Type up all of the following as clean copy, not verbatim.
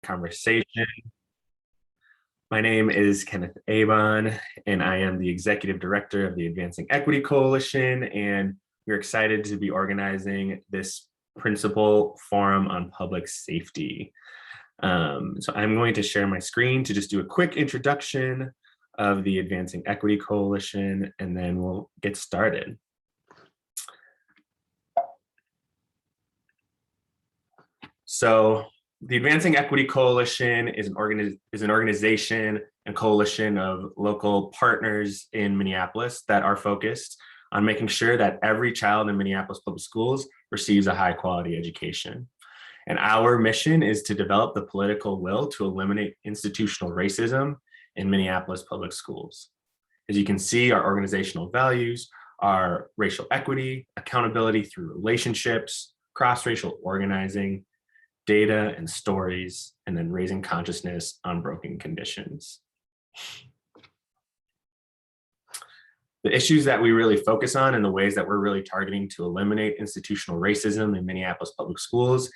conversation. My name is Kenneth Avon, and I am the Executive Director of the Advancing Equity Coalition, and we're excited to be organizing this Principal Forum on Public Safety. So I'm going to share my screen to just do a quick introduction of the Advancing Equity Coalition, and then we'll get started. So the Advancing Equity Coalition is an organization and coalition of local partners in Minneapolis that are focused on making sure that every child in Minneapolis public schools receives a high quality education. And our mission is to develop the political will to eliminate institutional racism in Minneapolis public schools. As you can see, our organizational values are racial equity, accountability through relationships, cross-racial organizing, data and stories, and then raising consciousness on broken conditions. The issues that we really focus on and the ways that we're really targeting to eliminate institutional racism in Minneapolis public schools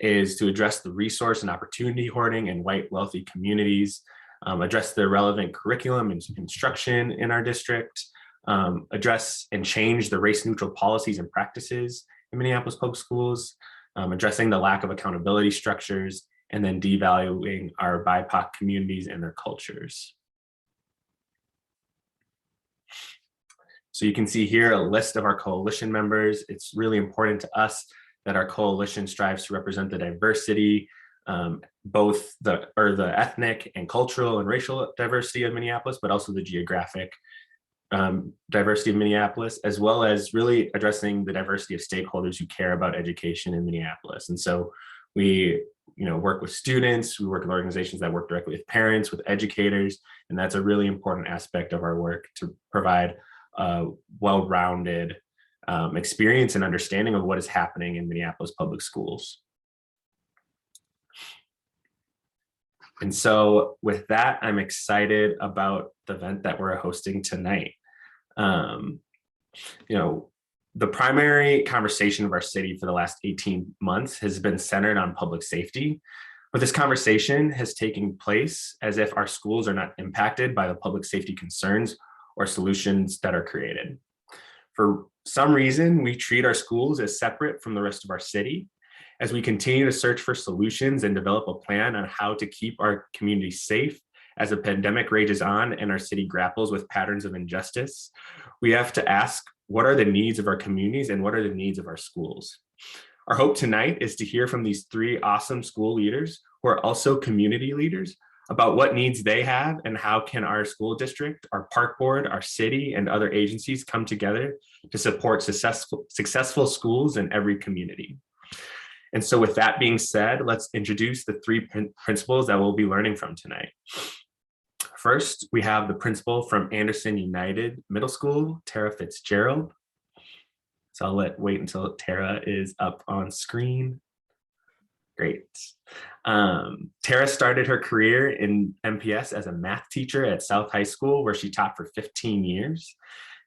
is to address the resource and opportunity hoarding in white wealthy communities, address the relevant curriculum and instruction in our district, address and change the race neutral policies and practices in Minneapolis public schools, addressing the lack of accountability structures, and then devaluing our BIPOC communities and their cultures. So you can see here a list of our coalition members. It's really important to us that our coalition strives to represent the diversity, both the ethnic and cultural and racial diversity of Minneapolis, but also the geographic diversity of Minneapolis, as well as really addressing the diversity of stakeholders who care about education in Minneapolis. And so we work with students, we work with organizations that work directly with parents, with educators, and that's a really important aspect of our work to provide a well-rounded experience and understanding of what is happening in Minneapolis public schools. And so with that, I'm excited about the event that we're hosting tonight. The primary conversation of our city for the last 18 months has been centered on public safety, but this conversation has taken place as if our schools are not impacted by the public safety concerns or solutions that are created. For some reason, we treat our schools as separate from the rest of our city. As we continue to search for solutions and develop a plan on how to keep our community safe as the pandemic rages on and our city grapples with patterns of injustice, we have to ask, what are the needs of our communities and what are the needs of our schools? Our hope tonight is to hear from these three awesome school leaders who are also community leaders about what needs they have and how can our school district, our park board, our city, and other agencies come together to support successful schools in every community. And so with that being said, let's introduce the three principals that we'll be learning from tonight. First, we have the principal from Anderson United Middle School, Tara Fitzgerald. So I'll wait until Tara is up on screen. Great. Tara started her career in MPS as a math teacher at South High School, where she taught for 15 years.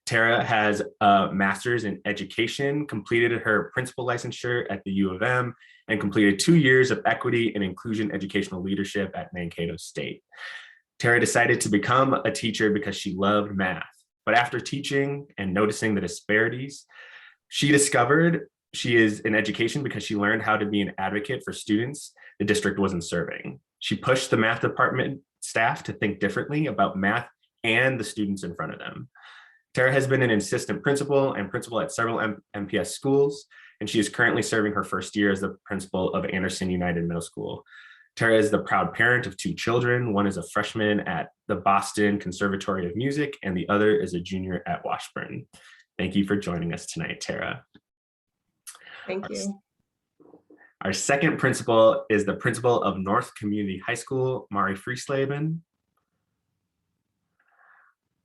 Tara has a master's in education, completed her principal licensure at the U of M, and completed 2 years of equity and inclusion educational leadership at Mankato State. Tara decided to become a teacher because she loved math. But after teaching and noticing the disparities, she discovered she is in education because she learned how to be an advocate for students the district wasn't serving. She pushed the math department staff to think differently about math and the students in front of them. Tara has been an assistant principal and principal at several MPS schools, and she is currently serving her first year as the principal of Anderson United Middle School. Tara is the proud parent of 2 children. One is a freshman at the Boston Conservatory of Music, and the other is a junior at Washburn. Thank you for joining us tonight, Tara. Thank you. Our second principal is the principal of North Community High School, Mari Friesleben.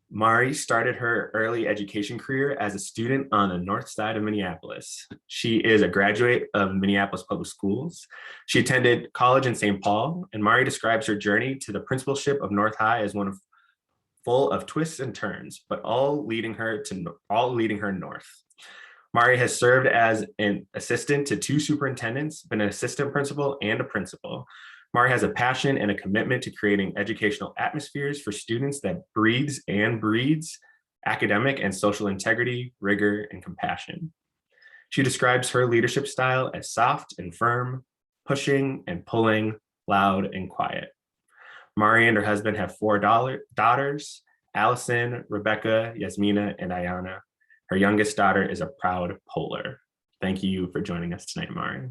Mari started her early education career as a student on the north side of Minneapolis. She is a graduate of Minneapolis Public Schools. She attended college in St. Paul, and Mari describes her journey to the principalship of North High as one of full of twists and turns, but all leading her north. Mari has served as an assistant to 2 superintendents, been an assistant principal and a principal. Mari has a passion and a commitment to creating educational atmospheres for students that breathes and breeds academic and social integrity, rigor, and compassion. She describes her leadership style as soft and firm, pushing and pulling, loud and quiet. Mari and her husband have four daughters, Allison, Rebecca, Yasmina, and Ayana. Her youngest daughter is a proud Polar. Thank you for joining us tonight, Mari.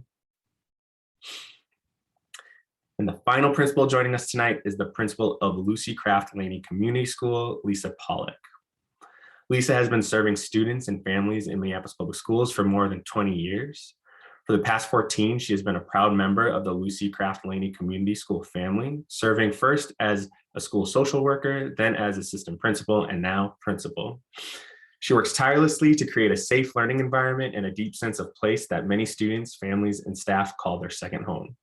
And the final principal joining us tonight is the principal of Lucy Craft Laney Community School, Lisa Pollock. Lisa has been serving students and families in Minneapolis Public Schools for more than 20 years. For the past 14, she has been a proud member of the Lucy Craft Laney Community School family, serving first as a school social worker, then as assistant principal, and now principal. She works tirelessly to create a safe learning environment and a deep sense of place that many students, families, and staff call their second home.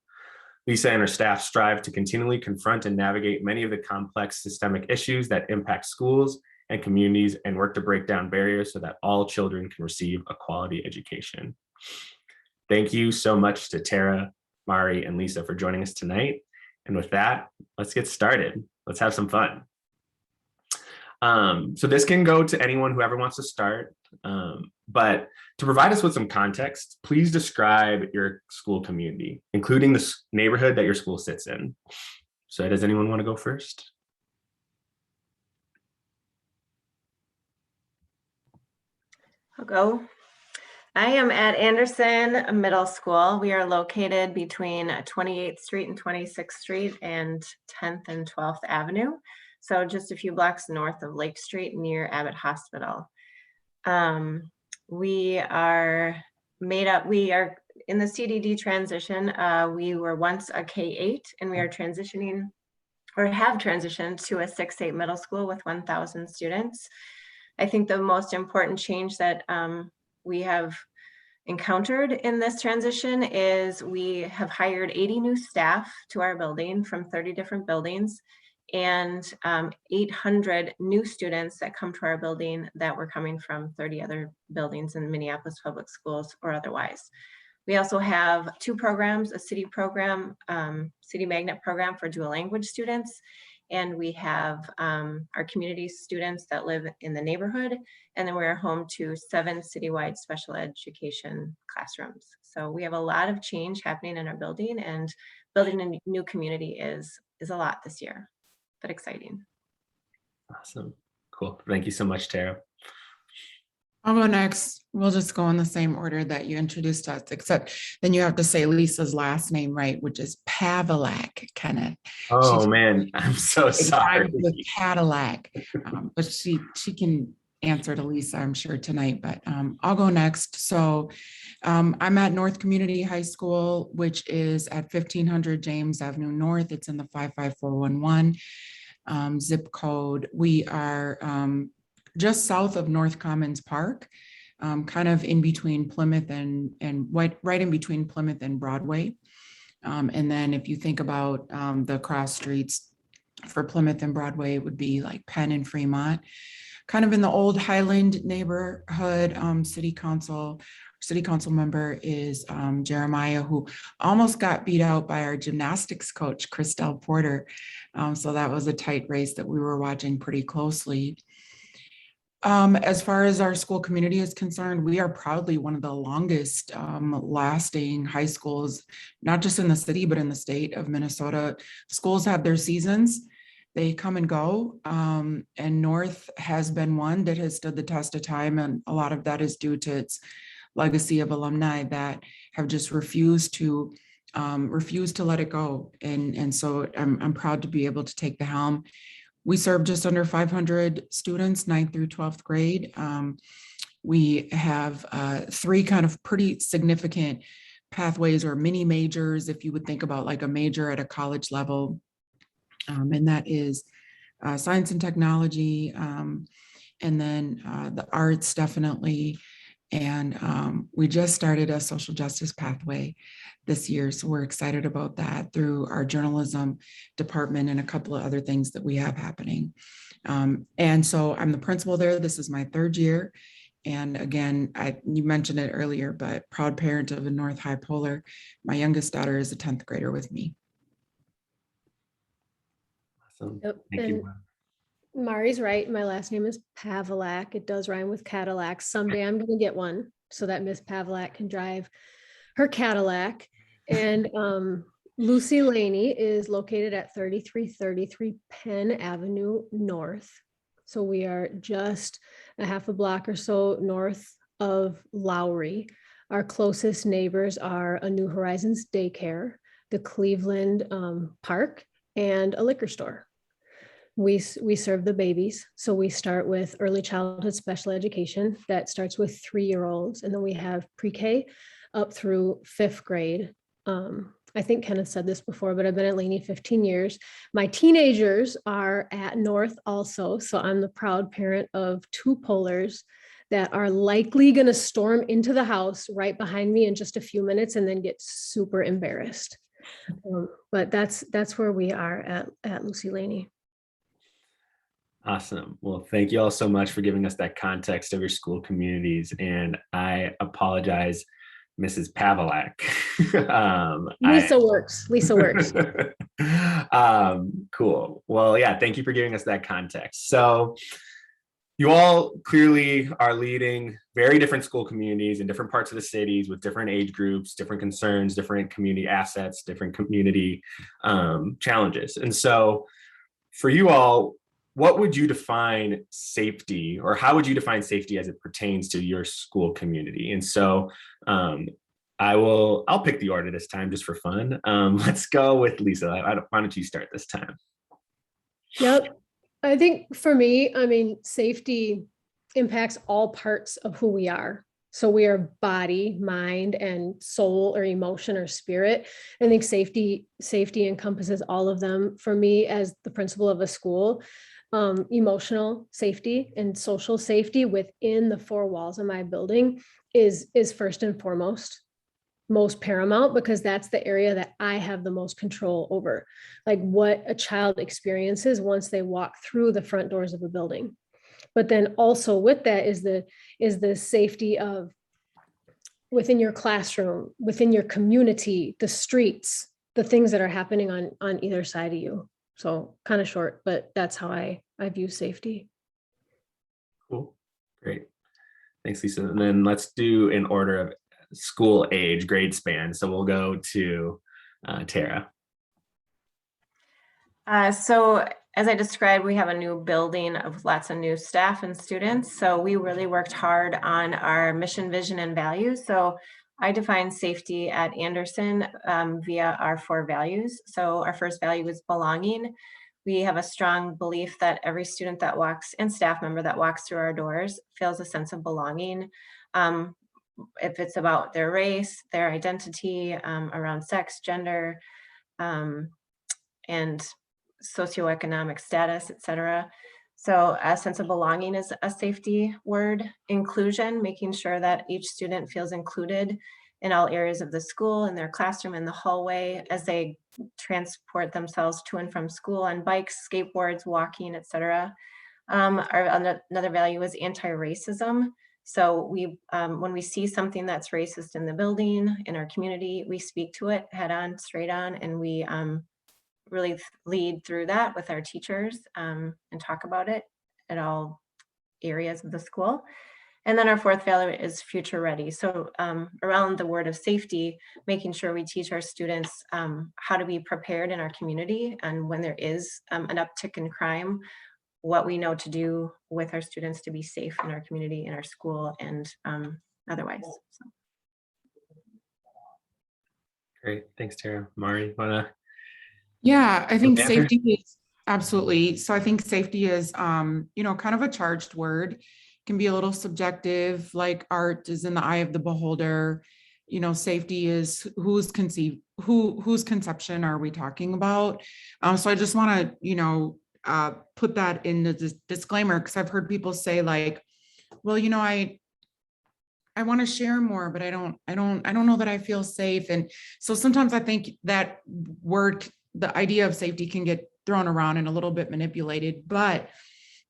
Lisa and her staff strive to continually confront and navigate many of the complex systemic issues that impact schools and communities and work to break down barriers so that all children can receive a quality education. Thank you so much to Tara, Mari, and Lisa for joining us tonight. And with that, let's get started. Let's have some fun. So this can go to anyone, whoever wants to start. But to provide us with some context, please describe your school community, including the neighborhood that your school sits in. So does anyone want to go first? I'll go. I am at Anderson Middle School. We are located between 28th Street and 26th Street and 10th and 12th Avenue. So just a few blocks north of Lake Street near Abbott Hospital. We are in the CDD transition. We were once a K-8 and we are transitioning or have transitioned to a 6-8 middle school with 1,000 students. I think the most important change that we have encountered in this transition is we have hired 80 new staff to our building from 30 different buildings and 800 new students that come to our building that were coming from 30 other buildings in Minneapolis Public Schools or otherwise. We also have 2 programs, a city program, city magnet program for dual language students. And we have our community students that live in the neighborhood. And then we're home to 7 citywide special education classrooms. So we have a lot of change happening in our building, and building a new community is a lot this year, but exciting. Awesome. Cool. Thank you so much, Tara. I'll go next. We'll just go in the same order that you introduced us, except then you have to say Lisa's last name right, which is Pavlak, Kenneth. Oh man, I'm so sorry. With Cadillac, but she can answer to Lisa, I'm sure tonight, but I'll go next. So I'm at North Community High School, which is at 1500 James Avenue North. It's in the 55411 zip code. We are just south of North Commons Park, kind of in between Plymouth and right in between Plymouth and Broadway. And then if you think about the cross streets for Plymouth and Broadway, it would be like Penn and Fremont, kind of in the old Highland neighborhood. City council member is Jeremiah, who almost got beat out by our gymnastics coach, Christelle Porter. So that was a tight race that we were watching pretty closely. As far as our school community is concerned, we are proudly one of the longest lasting high schools, not just in the city, but in the state of Minnesota. Schools have their seasons, they come and go, and North has been one that has stood the test of time, and a lot of that is due to its legacy of alumni that have just refused to let it go. And so I'm proud to be able to take the helm. We serve just under 500 students, 9th through 12th grade. We have 3 kind of pretty significant pathways or mini majors, if you would think about like a major at a college level. And that is science and technology, and then the arts definitely. And we just started a social justice pathway this year. So we're excited about that through our journalism department and a couple of other things that we have happening. And so I'm the principal there. This is my 3rd year. And again, you mentioned it earlier, but proud parent of a North High Polar. My youngest daughter is a 10th grader with me. Awesome. Yep. Thank And you. Mari's right. My last name is Pavlak. It does rhyme with Cadillac. Someday I'm going to get one so that Miss Pavlak can drive her Cadillac. And Lucy Laney is located at 3333 Penn Avenue North. So we are just a half a block or so north of Lowry. Our closest neighbors are a New Horizons daycare, the Cleveland Park, and a liquor store. We serve the babies. So we start with early childhood special education that starts with 3-year-olds. And then we have pre-K up through 5th grade. I think Kenneth said this before, but I've been at Laney 15 years. My teenagers are at North also. So I'm the proud parent of 2 Polars that are likely going to storm into the house right behind me in just a few minutes and then get super embarrassed. But that's where we are at Lucy Laney. Awesome. Well, thank you all so much for giving us that context of your school communities. And I apologize, Mrs. Pavlak. Lisa works. Lisa works. Cool. Well, yeah, thank you for giving us that context. So you all clearly are leading very different school communities in different parts of the cities with different age groups, different concerns, different community assets, different community challenges. And so for you all, what would you define safety, or how would you define safety as it pertains to your school community? And so I'll pick the order this time just for fun. Let's go with Lisa. Why don't you start this time? Yep. I think for me, I mean, safety impacts all parts of who we are. So we are body, mind, and soul or emotion or spirit. I think safety encompasses all of them. For me, as the principal of a school, emotional safety and social safety within the 4 walls of my building is first and foremost, most paramount, because that's the area that I have the most control over, like what a child experiences once they walk through the front doors of a building. But then also with that is the safety of within your classroom, within your community, the streets, the things that are happening on either side of you. So kind of short, but that's how I view safety. Cool. Great. Thanks, Lisa. And then let's do in order of school age, grade span. So we'll go to Tara. So as I described, we have a new building of lots of new staff and students. So we really worked hard on our mission, vision, and values. So I define safety at Anderson via our 4 values. So our first value is belonging. We have a strong belief that every student that walks and staff member that walks through our doors feels a sense of belonging. If it's about their race, their identity, around sex, gender, and socioeconomic status, etc. So a sense of belonging is a safety word. Inclusion, making sure that each student feels included in all areas of the school, in their classroom, in the hallway, as they transport themselves to and from school on bikes, skateboards, walking, etc. Another value is anti-racism. So we, when we see something that's racist in the building, in our community, we speak to it head on, straight on, and we really lead through that with our teachers and talk about it at all areas of the school. And then our 4th value is future ready. So around the word of safety, making sure we teach our students how to be prepared in our community, and when there is an uptick in crime, what we know to do with our students to be safe in our community, in our school, and otherwise. So. Great. Thanks, Tara. Mari, wanna? Yeah, I think answer? safety is absolutely. So I think safety is, kind of a charged word, can be a little subjective, like art is in the eye of the beholder. Safety is whose conception are we talking about? So I just want to, put that in the disclaimer, because I've heard people say like, well, I want to share more, but I don't know that I feel safe. And so sometimes I think that word, the idea of safety, can get thrown around and a little bit manipulated. But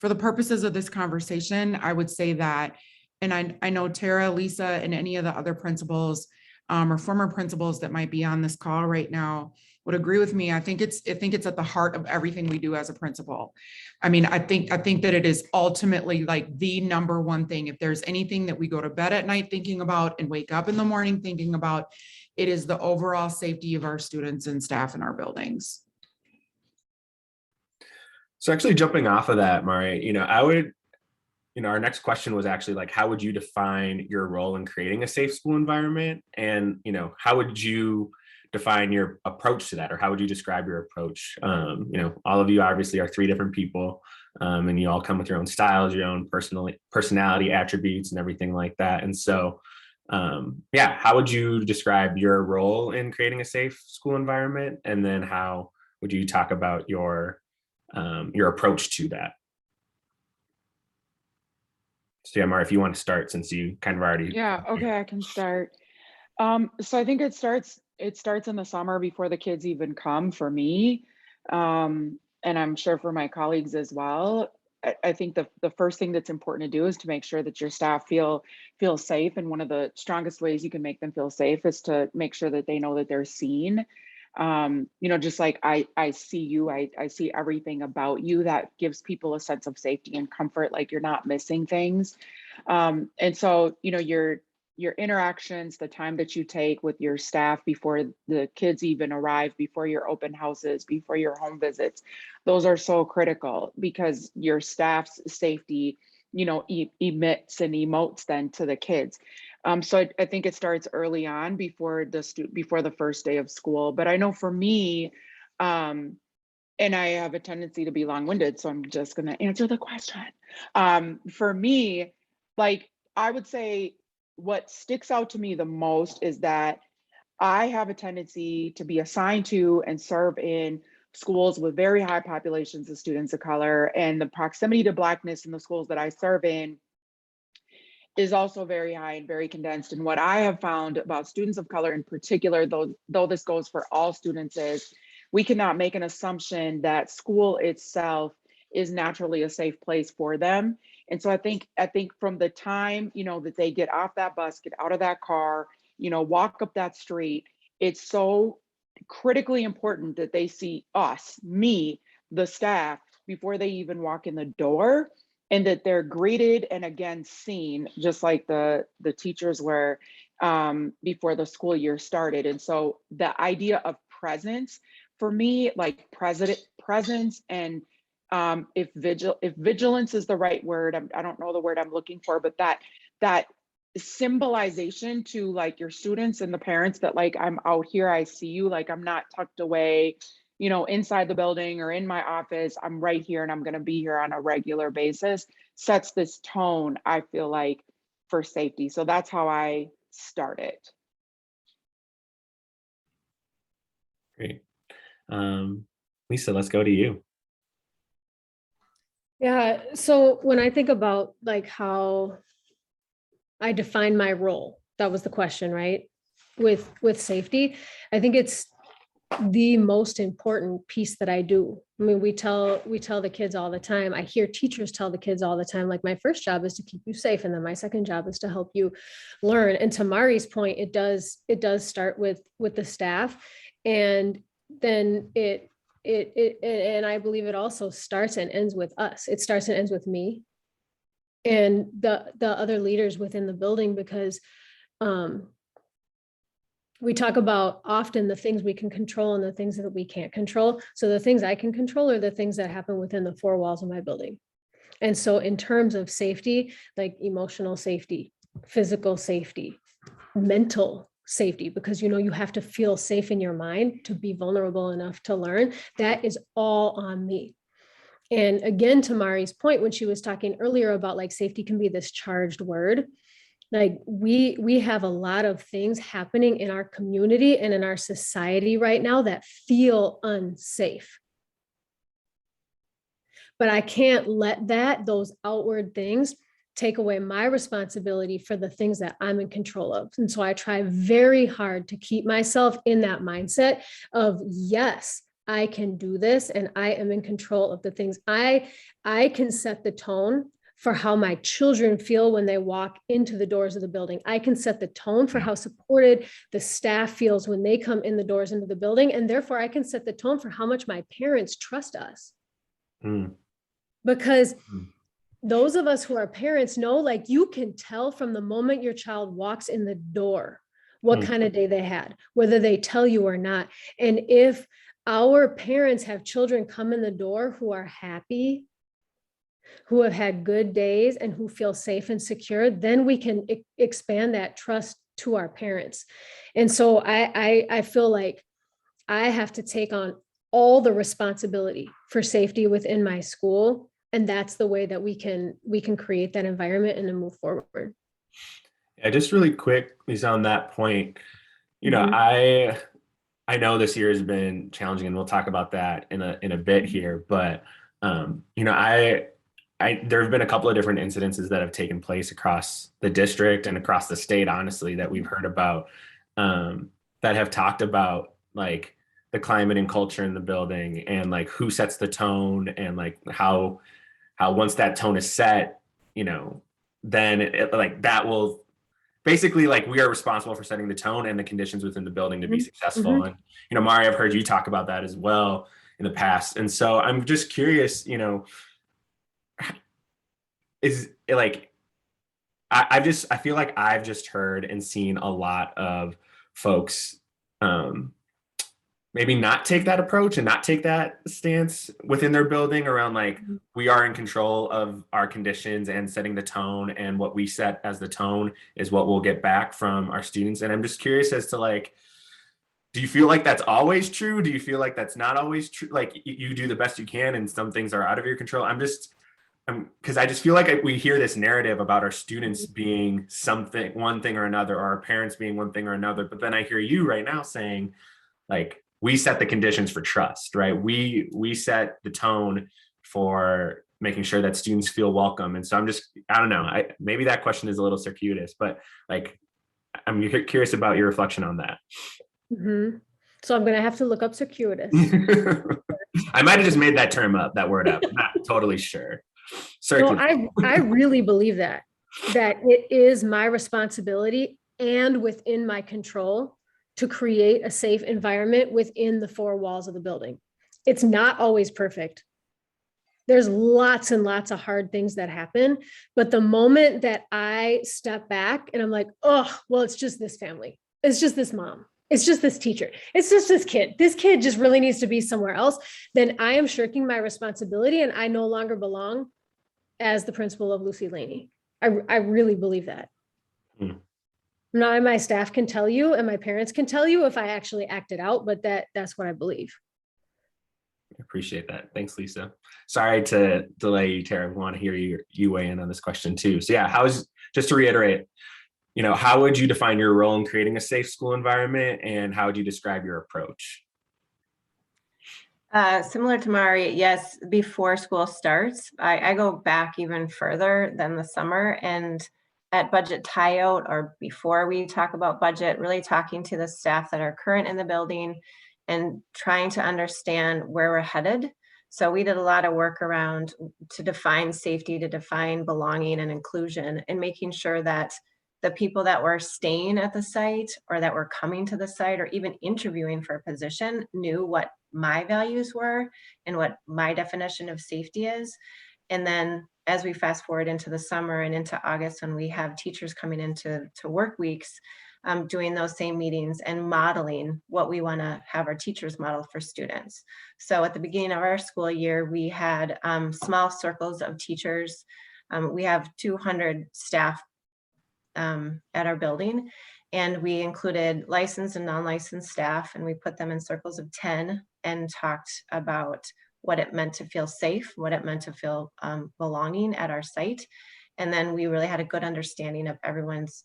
for the purposes of this conversation, I would say that, and I know Tara, Lisa, and any of the other principals or former principals that might be on this call right now would agree with me. I think it's at the heart of everything we do as a principal. I mean, I think that it is ultimately like the number one thing. If there's anything that we go to bed at night thinking about and wake up in the morning thinking about, it is the overall safety of our students and staff in our buildings. So actually jumping off of that, Mari, our next question was actually like, how would you define your role in creating a safe school environment? And, how would you define your approach to that? Or how would you describe your approach? All of you obviously are three different people, and you all come with your own styles, your own personality attributes and everything like that. And so, how would you describe your role in creating a safe school environment? And then how would you talk about your approach to that? So yeah, Mara, if you want to start, since you kind of already. Yeah, okay, I can start. So I think it starts in the summer before the kids even come for me. And I'm sure for my colleagues as well. I think the first thing that's important to do is to make sure that your staff feel safe. And one of the strongest ways you can make them feel safe is to make sure that they know that they're seen. Just like I see you, I see everything about you. That gives people a sense of safety and comfort, like you're not missing things. And so, your interactions, the time that you take with your staff before the kids even arrive, before your open houses, before your home visits, those are so critical because your staff's safety, emits and emotes then to the kids. So I think it starts early on before the first day of school. But I know for me, and I have a tendency to be long-winded, so I'm just going to answer the question. For me, like I would say what sticks out to me the most is that I have a tendency to be assigned to and serve in schools with very high populations of students of color, and the proximity to Blackness in the schools that I serve in is also very high and very condensed. And what I have found about students of color in particular, though this goes for all students, is we cannot make an assumption that school itself is naturally a safe place for them. And so I think from the time, that they get off that bus, get out of that car, walk up that street, it's so critically important that they see us, me, the staff, before they even walk in the door, and that they're greeted and again seen, just like the teachers were before the school year started. And so the idea of presence, for me, like presence and if vigilance is the right word, I don't know the word I'm looking for, but that symbolization to like your students and the parents that like, I'm out here, I see you, like I'm not tucked away, inside the building or in my office, I'm right here and I'm going to be here on a regular basis, sets this tone, I feel like, for safety. So that's how I start it. Great. Lisa, let's go to you. Yeah, so when I think about like how I define my role, that was the question, right? With safety, I think it's the most important piece that I do. I mean, we tell the kids all the time. I hear teachers tell the kids all the time, like my first job is to keep you safe. And then my second job is to help you learn. And to Mari's point, it does start with the staff. And then it and I believe it also starts and ends with us. It starts and ends with me and the other leaders within the building, because we talk about often the things we can control and the things that we can't control. So the things I can control are the things that happen within the four walls of my building. And so in terms of safety, like emotional safety, physical safety, mental safety, because you have to feel safe in your mind to be vulnerable enough to learn, that is all on me. And again, to Mari's point, when she was talking earlier about like safety can be this charged word, like we have a lot of things happening in our community and in our society right now that feel unsafe. But I can't let those outward things take away my responsibility for the things that I'm in control of. And so I try very hard to keep myself in that mindset of, yes, I can do this and I am in control of the things. I can set the tone for how my children feel when they walk into the doors of the building. I can set the tone for how supported the staff feels when they come in the doors into the building. And therefore I can set the tone for how much my parents trust us. Mm. Because Mm. those of us who are parents know, like, you can tell from the moment your child walks in the door what kind of day they had, whether they tell you or not. And if our parents have children come in the door who are happy, who have had good days, and who feel safe and secure, then we can expand that trust to our parents. And so I feel like I have to take on all the responsibility for safety within my school. And that's the way that we can create that environment and then move forward. Yeah, just really quick, Lisa, on that point, Mhm. I know this year has been challenging, and we'll talk about that in a bit here. But there have been a couple of different incidences that have taken place across the district and across the state, honestly, that we've heard about, that have talked about like the climate and culture in the building, and like who sets the tone, and like how once that tone is set, then like that will basically, like, we are responsible for setting the tone and the conditions within the building to be successful. Mhm. And Mari, I've heard you talk about that as well in the past. And so I'm just curious, is like, I feel like I've just heard and seen a lot of folks maybe not take that approach and not take that stance within their building around like, we are in control of our conditions and setting the tone, and what we set as the tone is what we'll get back from our students. And I'm just curious as to like, do you feel like that's always true? Do you feel like that's not always true? Like, you do the best you can and some things are out of your control. Because I just feel like we hear this narrative about our students being something, one thing or another, or our parents being one thing or another. But then I hear you right now saying, like, we set the conditions for trust, right? We set the tone for making sure that students feel welcome. And so I don't know, maybe that question is a little circuitous, but like, I'm curious about your reflection on that. Mhm. So I'm going to have to look up circuitous. I might have just made that word up. I'm not totally sure. No, Circular. I really believe that it is my responsibility and within my control to create a safe environment within the four walls of the building. It's not always perfect. There's lots and lots of hard things that happen. But the moment that I step back and I'm like, oh, well, it's just this family. It's just this mom. It's just this teacher. It's just this kid. This kid just really needs to be somewhere else. Then I am shirking my responsibility and I no longer belong as the principal of Lucy Laney. I really believe that. Now, my staff can tell you and my parents can tell you if I actually acted out, but that's what I believe. I appreciate that. Thanks, Lisa. Sorry to delay you, Tara. We want to hear you weigh in on this question too. So yeah, just to reiterate, how would you define your role in creating a safe school environment, and how would you describe your approach? Similar to Mari, yes, before school starts, I go back even further than the summer, and at budget tie-out, or before we talk about budget, really talking to the staff that are current in the building and trying to understand where we're headed. So we did a lot of work around to define safety, to define belonging and inclusion, and making sure that the people that were staying at the site or that were coming to the site or even interviewing for a position knew what my values were and what my definition of safety is. And then as we fast forward into the summer and into August, when we have teachers coming into work weeks, doing those same meetings and modeling what we want to have our teachers model for students. So at the beginning of our school year, we had small circles of teachers. We have 200 staff at our building, and we included licensed and non-licensed staff, and we put them in circles of 10 and talked about what it meant to feel safe, what it meant to feel belonging at our site. And then we really had a good understanding of everyone's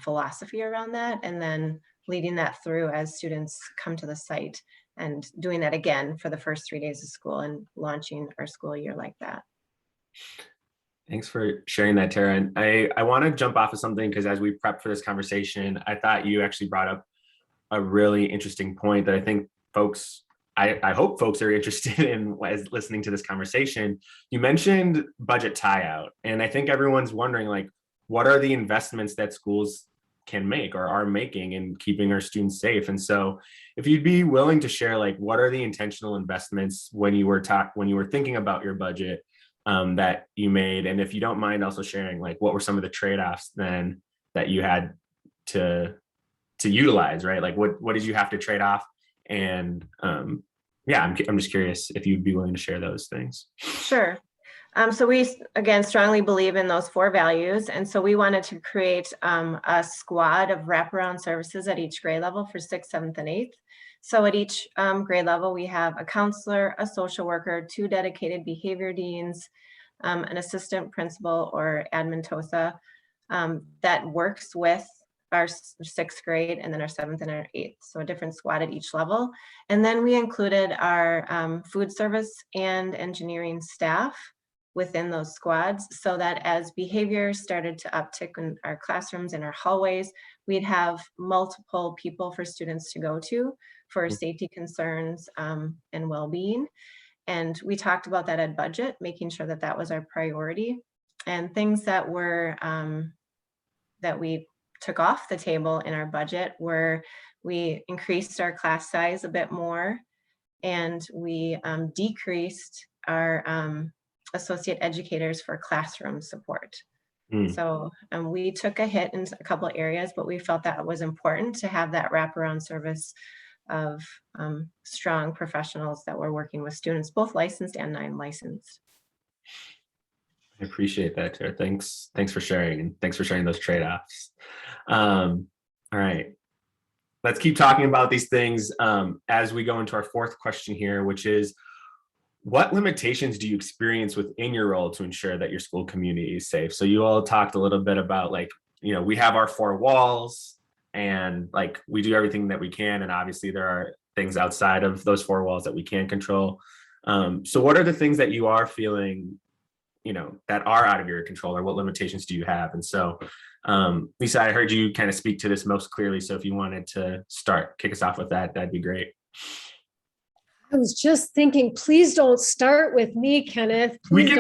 philosophy around that, and then leading that through as students come to the site and doing that again for the first 3 days of school and launching our school year like that. Thanks for sharing that, Tara. And I want to jump off of something, because as we prep for this conversation, I thought you actually brought up a really interesting point that I think folks I hope folks are interested in as listening to this conversation. You mentioned budget tie out, and I think everyone's wondering, like, what are the investments that schools can make or are making in keeping our students safe? And so if you'd be willing to share, like, what are the intentional investments when you were thinking about your budget that you made? And if you don't mind also sharing, like, what were some of the trade-offs then that you had to utilize, right? Like, what did you have to trade off? And yeah, I'm just curious if you'd be willing to share those things. Sure. So we, again, strongly believe in those 4 values. And so we wanted to create a squad of wraparound services at each grade level for 6th, 7th, and 8th. So at each grade level, we have a counselor, a social worker, 2 dedicated behavior deans, an assistant principal or admin TOSA that works with our 6th grade and then our 7th and our 8th. So a different squad at each level. And then we included our food service and engineering staff within those squads, so that as behavior started to uptick in our classrooms and our hallways, we'd have multiple people for students to go to for safety concerns and well-being. And we talked about that at budget, making sure that that was our priority. And things that were that we took off the table in our budget were we increased our class size a bit more, and we decreased our associate educators for classroom support. So we took a hit in a couple of areas, but we felt that it was important to have that wraparound service of strong professionals that were working with students, both licensed and non-licensed. I appreciate that, Tara. Thanks for sharing, and thanks for sharing those trade-offs. All right, let's keep talking about these things as we go into our 4th question here, which is, what limitations do you experience within your role to ensure that your school community is safe? So you all talked a little bit about, like, we have our 4 walls and, like, we do everything that we can. And obviously there are things outside of those 4 walls that we can't control. So what are the things that you are feeling, that are out of your control, or what limitations do you have? And so, Lisa, I heard you kind of speak to this most clearly. So if you wanted to kick us off with that, that'd be great. I was just thinking, please don't start with me, Kenneth. We Please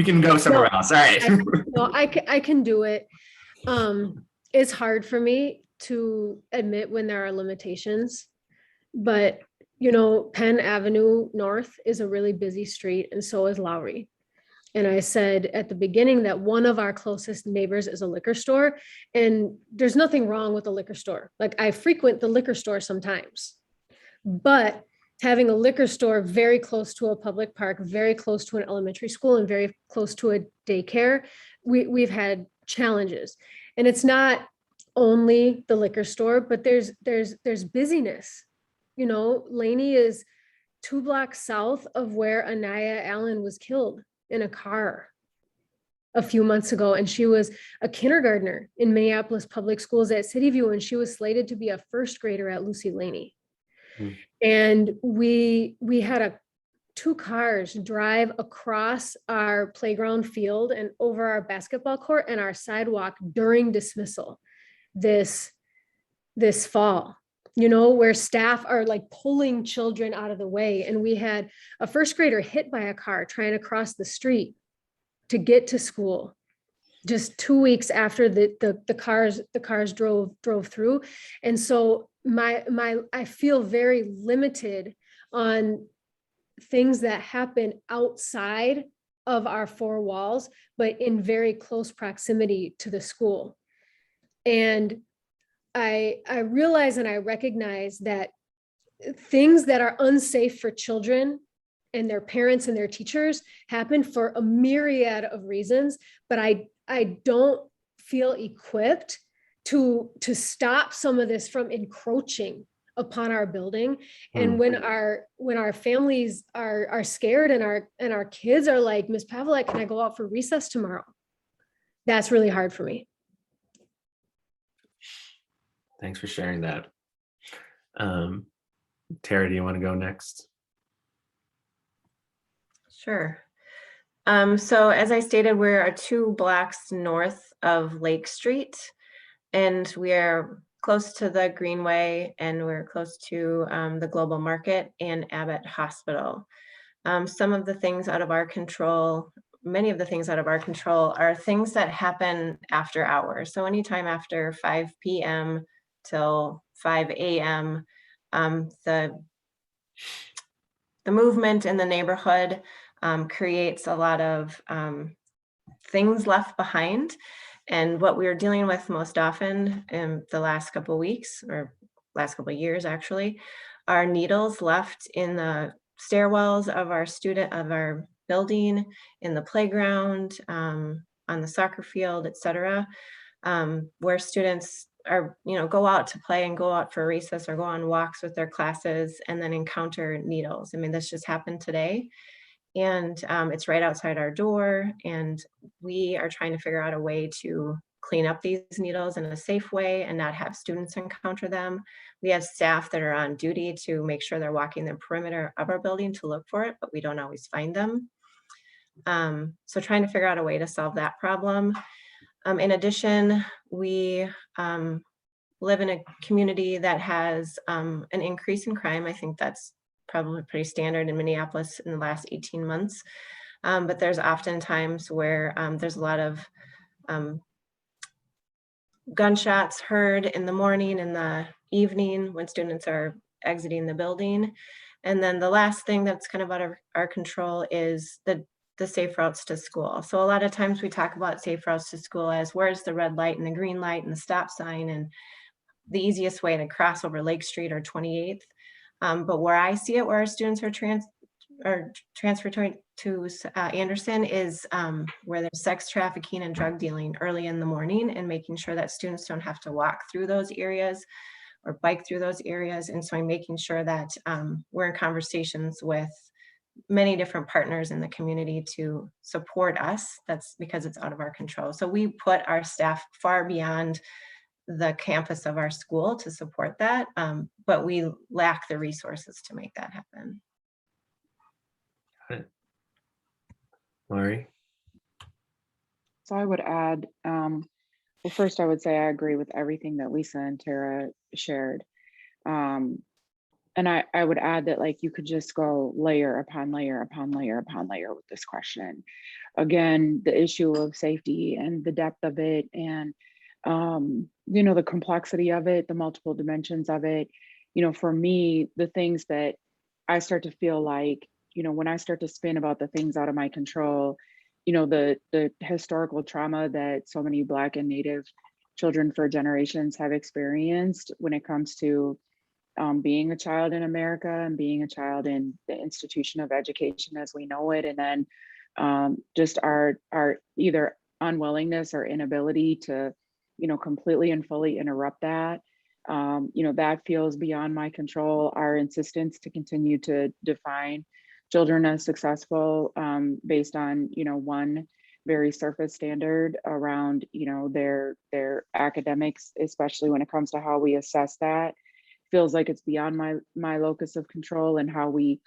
can go somewhere else. All right. I can do it. It's hard for me to admit when there are limitations, but Penn Avenue North is a really busy street, and so is Lowry. And I said at the beginning that one of our closest neighbors is a liquor store, and there's nothing wrong with the liquor store. Like, I frequent the liquor store sometimes, but having a liquor store very close to a public park, very close to an elementary school, and very close to a daycare, we've had challenges. And it's not only the liquor store, but there's busyness. Laney is 2 blocks south of where Anaya Allen was killed in a car a few months ago. And she was a kindergartner in Minneapolis Public Schools at City View, and she was slated to be a 1st grader at Lucy Laney. And we had 2 cars drive across our playground field and over our basketball court and our sidewalk during dismissal this fall, where staff are, like, pulling children out of the way. And we had a 1st grader hit by a car trying to cross the street to get to school, just 2 weeks after the cars drove through. And so I feel very limited on things that happen outside of our 4 walls, but in very close proximity to the school. And I realize and I recognize that things that are unsafe for children and their parents and their teachers happen for a myriad of reasons, but I don't feel equipped to stop some of this from encroaching upon our building. And when our families are scared and our kids are like, Miss Pavlak, can I go out for recess tomorrow? That's really hard for me. Thanks for sharing that. Tara, do you want to go next? Sure. So as I stated, we're 2 blocks north of Lake Street, and we are close to the Greenway, and we're close to the Global Market and Abbott Hospital. Some of the things out of our control, many of the things out of our control are things that happen after hours. So anytime after 5 p.m. till 5 a.m., the movement in the neighborhood creates a lot of things left behind. And what we are dealing with most often in the last couple of weeks, or last couple of years actually, are needles left in the stairwells of our building, in the playground, on the soccer field, etc., where students are, go out to play and go out for recess or go on walks with their classes and then encounter needles. I mean, this just happened today. And it's right outside our door, and we are trying to figure out a way to clean up these needles in a safe way and not have students encounter them. We have staff that are on duty to make sure they're walking the perimeter of our building to look for it, but we don't always find them. So trying to figure out a way to solve that problem. In addition, we live in a community that has an increase in crime. I think that's probably pretty standard in Minneapolis in the last 18 months. But there's often times where there's a lot of gunshots heard in the morning, in the evening, when students are exiting the building. And then the last thing that's kind of out of our control is the safe routes to school. So a lot of times we talk about safe routes to school as where's the red light and the green light and the stop sign and the easiest way to cross over Lake Street or 28th. But where I see it, where our students are transferred to Anderson is where there's sex trafficking and drug dealing early in the morning, and making sure that students don't have to walk through those areas or bike through those areas. And so I'm making sure that we're in conversations with many different partners in the community to support us. That's because it's out of our control. So we put our staff far beyond the campus of our school to support that, but we lack the resources to make that happen. Lori? So I would add, well, first I would say I agree with everything that Lisa and Tara shared. And I would add that, like, you could just go layer upon layer upon layer upon layer with this question. Again, the issue of safety and the depth of it, and the complexity of it, the multiple dimensions of it. For me, the things that I start to feel like, when I start to spin about the things out of my control, the historical trauma that so many Black and Native children for generations have experienced when it comes to being a child in America and being a child in the institution of education as we know it, and then just our either unwillingness or inability to completely and fully interrupt that. That feels beyond my control. Our insistence to continue to define children as successful based on one very surface standard around their academics, especially when it comes to how we assess that, feels like it's beyond my locus of control, and how we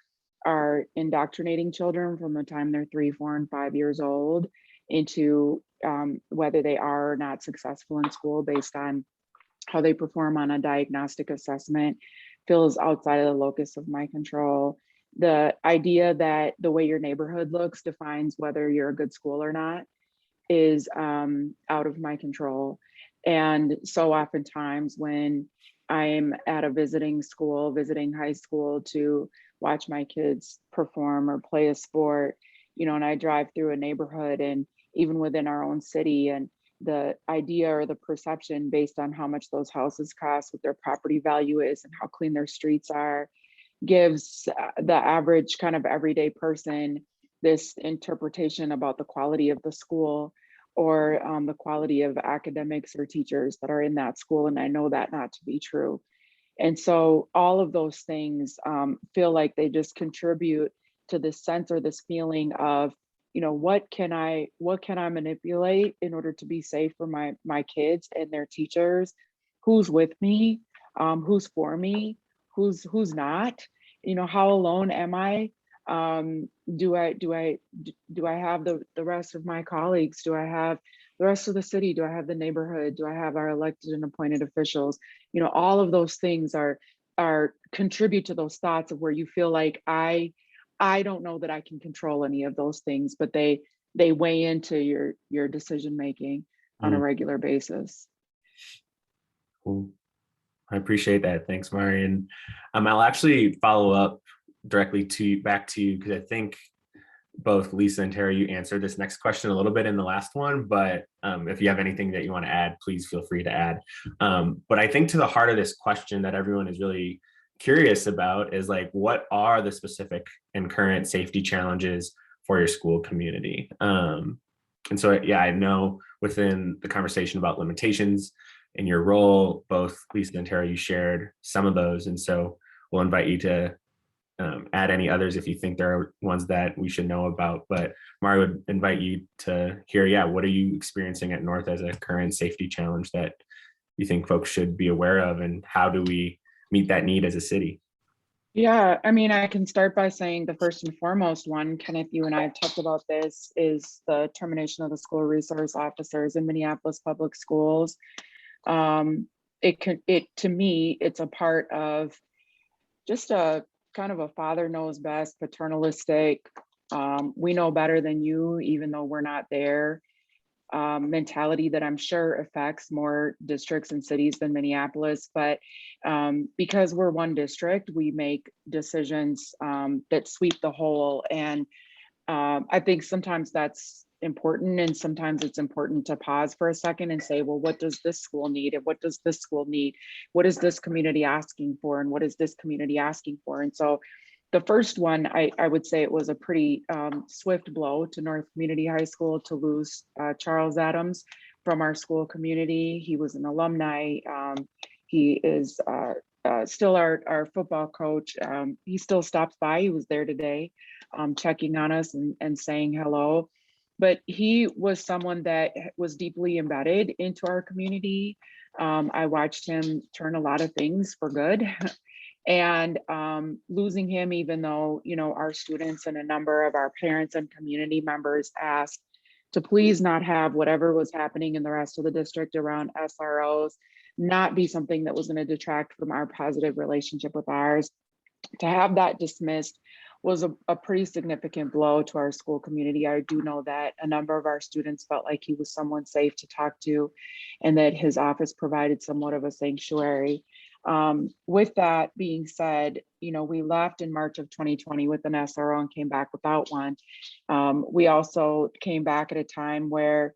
are indoctrinating children from the time they're 3, 4, and 5 years old into whether they are or not successful in school based on how they perform on a diagnostic assessment feels outside of the locus of my control. The idea that the way your neighborhood looks defines whether you're a good school or not is out of my control. And so oftentimes when I'm at a visiting high school to watch my kids perform or play a sport, and I drive through a neighborhood, and even within our own city, and the idea or the perception based on how much those houses cost, what their property value is, and how clean their streets are, gives the average kind of everyday person this interpretation about the quality of the school or the quality of academics or teachers that are in that school. And I know that not to be true. And so all of those things feel like they just contribute to this sense or this feeling of, what can I manipulate in order to be safe for my kids and their teachers? Who's with me? Who's for me? Who's not? How alone am I? Do I have the rest of my colleagues? Do I have the rest of the city? Do I have the neighborhood? Do I have our elected and appointed officials? You know, all of those things are contribute to those thoughts of where you feel like I don't know that I can control any of those things, but they weigh into your decision making on a Mm. regular basis. Cool. I appreciate that. Thanks, Marion. I'll actually follow up directly back to you, because I think both Lisa and Tara, you answered this next question a little bit in the last one, but if you have anything that you want to add, please feel free to add. But I think to the heart of this question that everyone is really curious about is like, what are the specific and current safety challenges for your school community? And so, yeah, I know within the conversation about limitations in your role, both Lisa and Tara, you shared some of those. And so we'll invite you to add any others if you think there are ones that we should know about. But Mari would invite you to hear, yeah, what are you experiencing at North as a current safety challenge that you think folks should be aware of, and how do we meet that need as a city? Yeah, I mean, I can start by saying the first and foremost one, Kenneth, you and I have talked about this, is the termination of the school resource officers in Minneapolis public schools. To me, it's a part of just a kind of a father knows best, paternalistic, we know better than you, even though we're not there, mentality that I'm sure affects more districts and cities than Minneapolis. But because we're one district, we make decisions that sweep the whole. And I think sometimes that's important, and sometimes it's important to pause for a second and say, well, what does this school need, and what does this school need? What is this community asking for, and what is this community asking for? And so the first one, I would say it was a pretty swift blow to North Community High School to lose Charles Adams from our school community. He was an alumni. He is still our football coach. He still stops by. He was there today, checking on us and saying hello. But he was someone that was deeply embedded into our community. I watched him turn a lot of things for good. And losing him, even though, you know, our students and a number of our parents and community members asked to please not have whatever was happening in the rest of the district around SROs, not be something that was going to detract from our positive relationship with ours. To have that dismissed was a pretty significant blow to our school community. I do know that a number of our students felt like he was someone safe to talk to, and that his office provided somewhat of a sanctuary. With that being said, you know, we left in March of 2020 with an SRO and came back without one. We also came back at a time where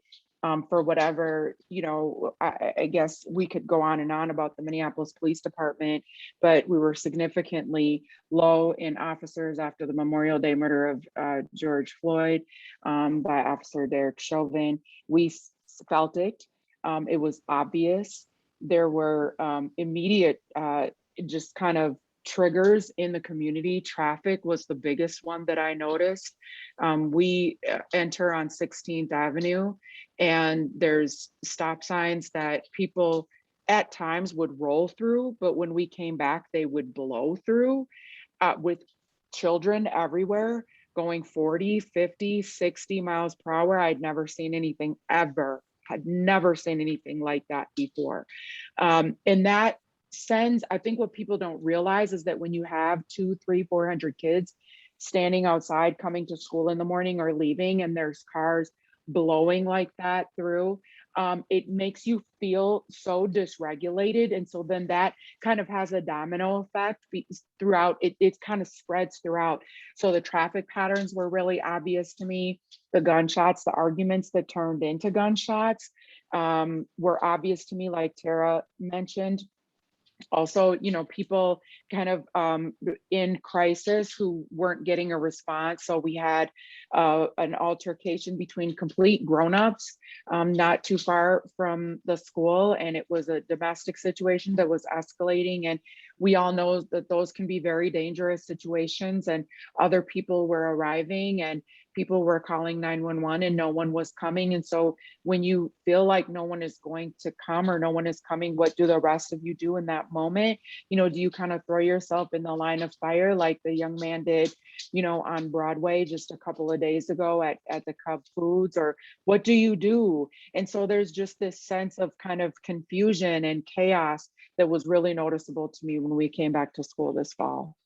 for whatever, you know, I guess we could go on and on about the Minneapolis Police Department, but we were significantly low in officers after the Memorial Day murder of George Floyd by Officer Derek Chauvin. We felt it. It was obvious. There were immediate just kind of triggers in the community. Traffic was the biggest one that I noticed. We enter on 16th Avenue, and there's stop signs that people at times would roll through, but when we came back, they would blow through with children everywhere going 40, 50, 60 miles per hour. I'd never seen anything ever. Had never seen anything like that before. And that sends, I think what people don't realize is that when you have 200, 300, 400 kids standing outside coming to school in the morning or leaving, and there's cars blowing like that through, it makes you feel so dysregulated. And so then that kind of has a domino effect throughout. It kind of spreads throughout. So the traffic patterns were really obvious to me. The gunshots, the arguments that turned into gunshots were obvious to me, like Tara mentioned. Also, you know, people kind of in crisis who weren't getting a response. So we had an altercation between complete grown-ups not too far from the school, and it was a domestic situation that was escalating. And we all know that those can be very dangerous situations, and other people were arriving, and people were calling 911 and no one was coming. And so when you feel like no one is going to come or no one is coming, what do the rest of you do in that moment? You know, do you kind of throw yourself in the line of fire like the young man did, you know, on Broadway just a couple of days ago at the Cub Foods, or what do you do? And so there's just this sense of kind of confusion and chaos that was really noticeable to me when we came back to school this fall.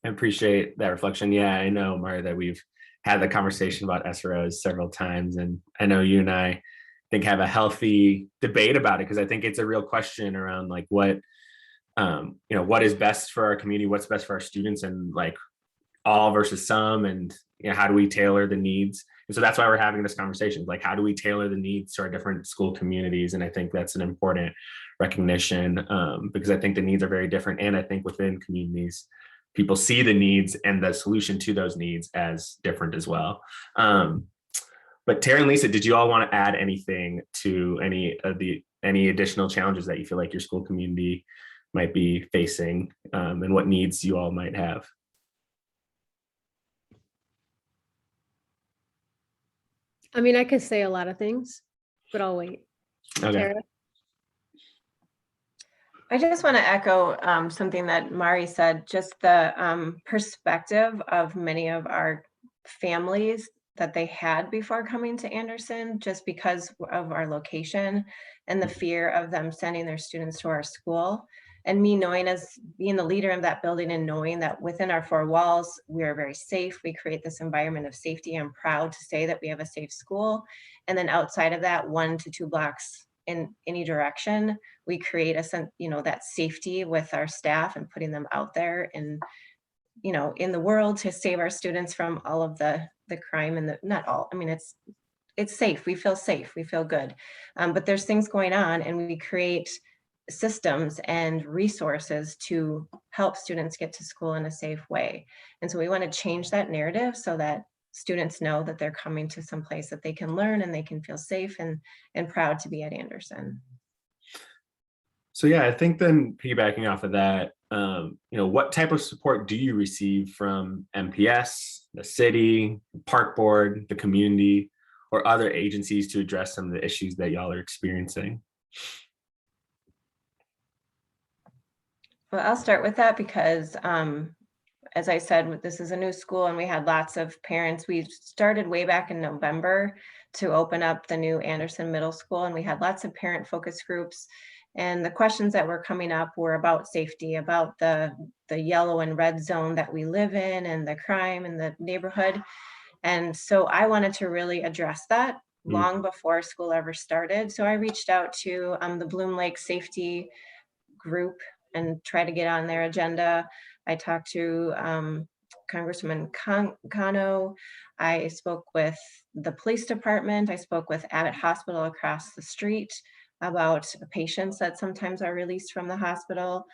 I appreciate that reflection. Yeah, I know, Mari, that we've had the conversation about SROs several times, and I know you and I think have a healthy debate about it, because I think it's a real question around like what what is best for our community, what's best for our students, and like all versus some, and how do we tailor the needs. And so that's why we're having this conversation, like how do we tailor the needs to our different school communities. And I think that's an important recognition, because I think the needs are very different, and I think within communities people see the needs and the solution to those needs as different as well. But Tara and Lisa, did you all want to add anything to any additional challenges that you feel like your school community might be facing, and what needs you all might have? I mean, I could say a lot of things, but I'll wait. Okay. Tara? I just want to echo something that Mari said, just the perspective of many of our families that they had before coming to Anderson, just because of our location and the fear of them sending their students to our school. And me knowing, as being the leader of that building and knowing that within our four walls, we are very safe. We create this environment of safety. I'm proud to say that we have a safe school. And then outside of that, 1 to 2 blocks in any direction, we create a sense, that safety with our staff and putting them out there and, in the world to save our students from all of the crime and not all, I mean, it's safe. We feel safe. We feel good. But there's things going on, and we create systems and resources to help students get to school in a safe way. And so we want to change that narrative so that students know that they're coming to some place that they can learn and they can feel safe and proud to be at Anderson. So yeah, I think then piggybacking off of that, what type of support do you receive from MPS, the city, park board, the community, or other agencies to address some of the issues that y'all are experiencing? Well, I'll start with that because as I said, this is a new school and we had lots of parents. We started way back in November to open up the new Anderson Middle School, and we had lots of parent focus groups. And the questions that were coming up were about safety, about the yellow and red zone that we live in and the crime in the neighborhood. And so I wanted to really address that long before school ever started. So I reached out to the Bloom Lake Safety Group and try to get on their agenda. I talked to Congressman Cano. I spoke with the police department. I spoke with Abbott Hospital across the street about patients that sometimes are released from the hospital.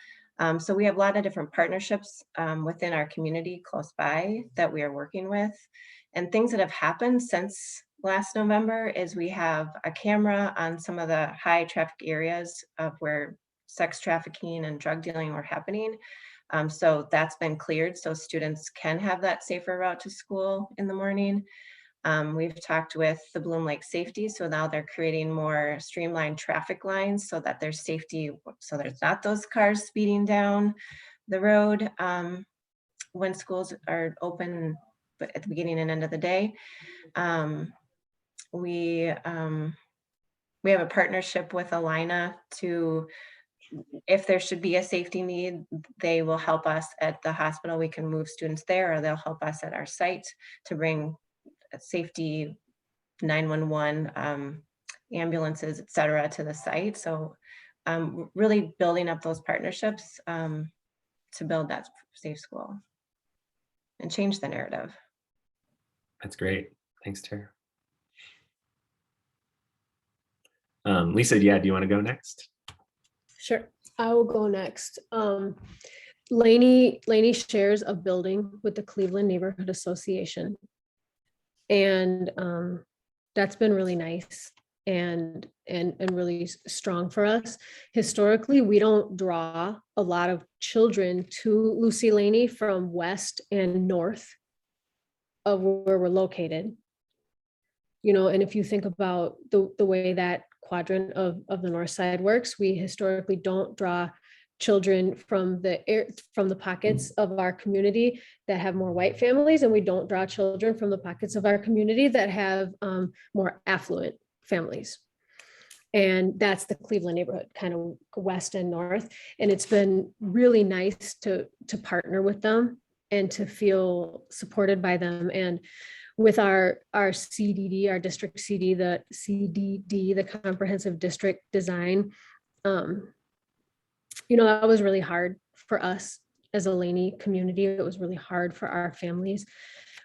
So we have a lot of different partnerships within our community close by that we are working with. And things that have happened since last November is we have a camera on some of the high traffic areas of where sex trafficking and drug dealing were happening. So that's been cleared so students can have that safer route to school in the morning. We've talked with the Bloom Lake Safety, so now they're creating more streamlined traffic lines so that there's safety, so there's not those cars speeding down the road when schools are open at the beginning and end of the day. We have a partnership with Alina to, if there should be a safety need, they will help us at the hospital. We can move students there, or they'll help us at our site to bring safety 911 ambulances, et cetera, to the site. So really building up those partnerships to build that safe school and change the narrative. That's great. Thanks, Tara. Lisa, yeah, do you want to go next? Sure, I will go next. Lainey shares a building with the Cleveland Neighborhood Association. And that's been really nice and really strong for us. Historically, we don't draw a lot of children to Lucy Laney from west and north. of where we're located. You know, and if you think about the way that quadrant of the north side works, we historically don't draw children from the pockets of our community that have more white families, and we don't draw children from the pockets of our community that have more affluent families. And that's the Cleveland neighborhood, kind of west and north. And it's been really nice to partner with them and to feel supported by them. And with our CDD, our district CD, the CDD, the comprehensive district design, you know, that was really hard for us as a Laney community. It was really hard for our families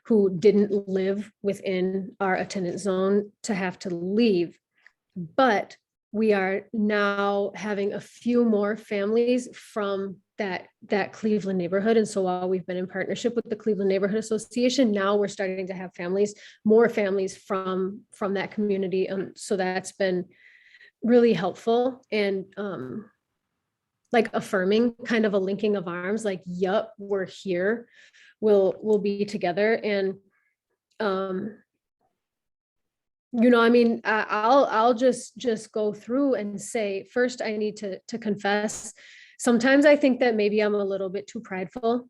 who didn't live within our attendance zone to have to leave. But we are now having a few more families from that Cleveland neighborhood. And so while we've been in partnership with the Cleveland Neighborhood Association, now we're starting to have more families from that community. So that's been really helpful and like affirming, kind of a linking of arms, like, yup, we're here, we'll be together. And you know, I mean, I'll just go through and say, first, I need to confess. Sometimes I think that maybe I'm a little bit too prideful.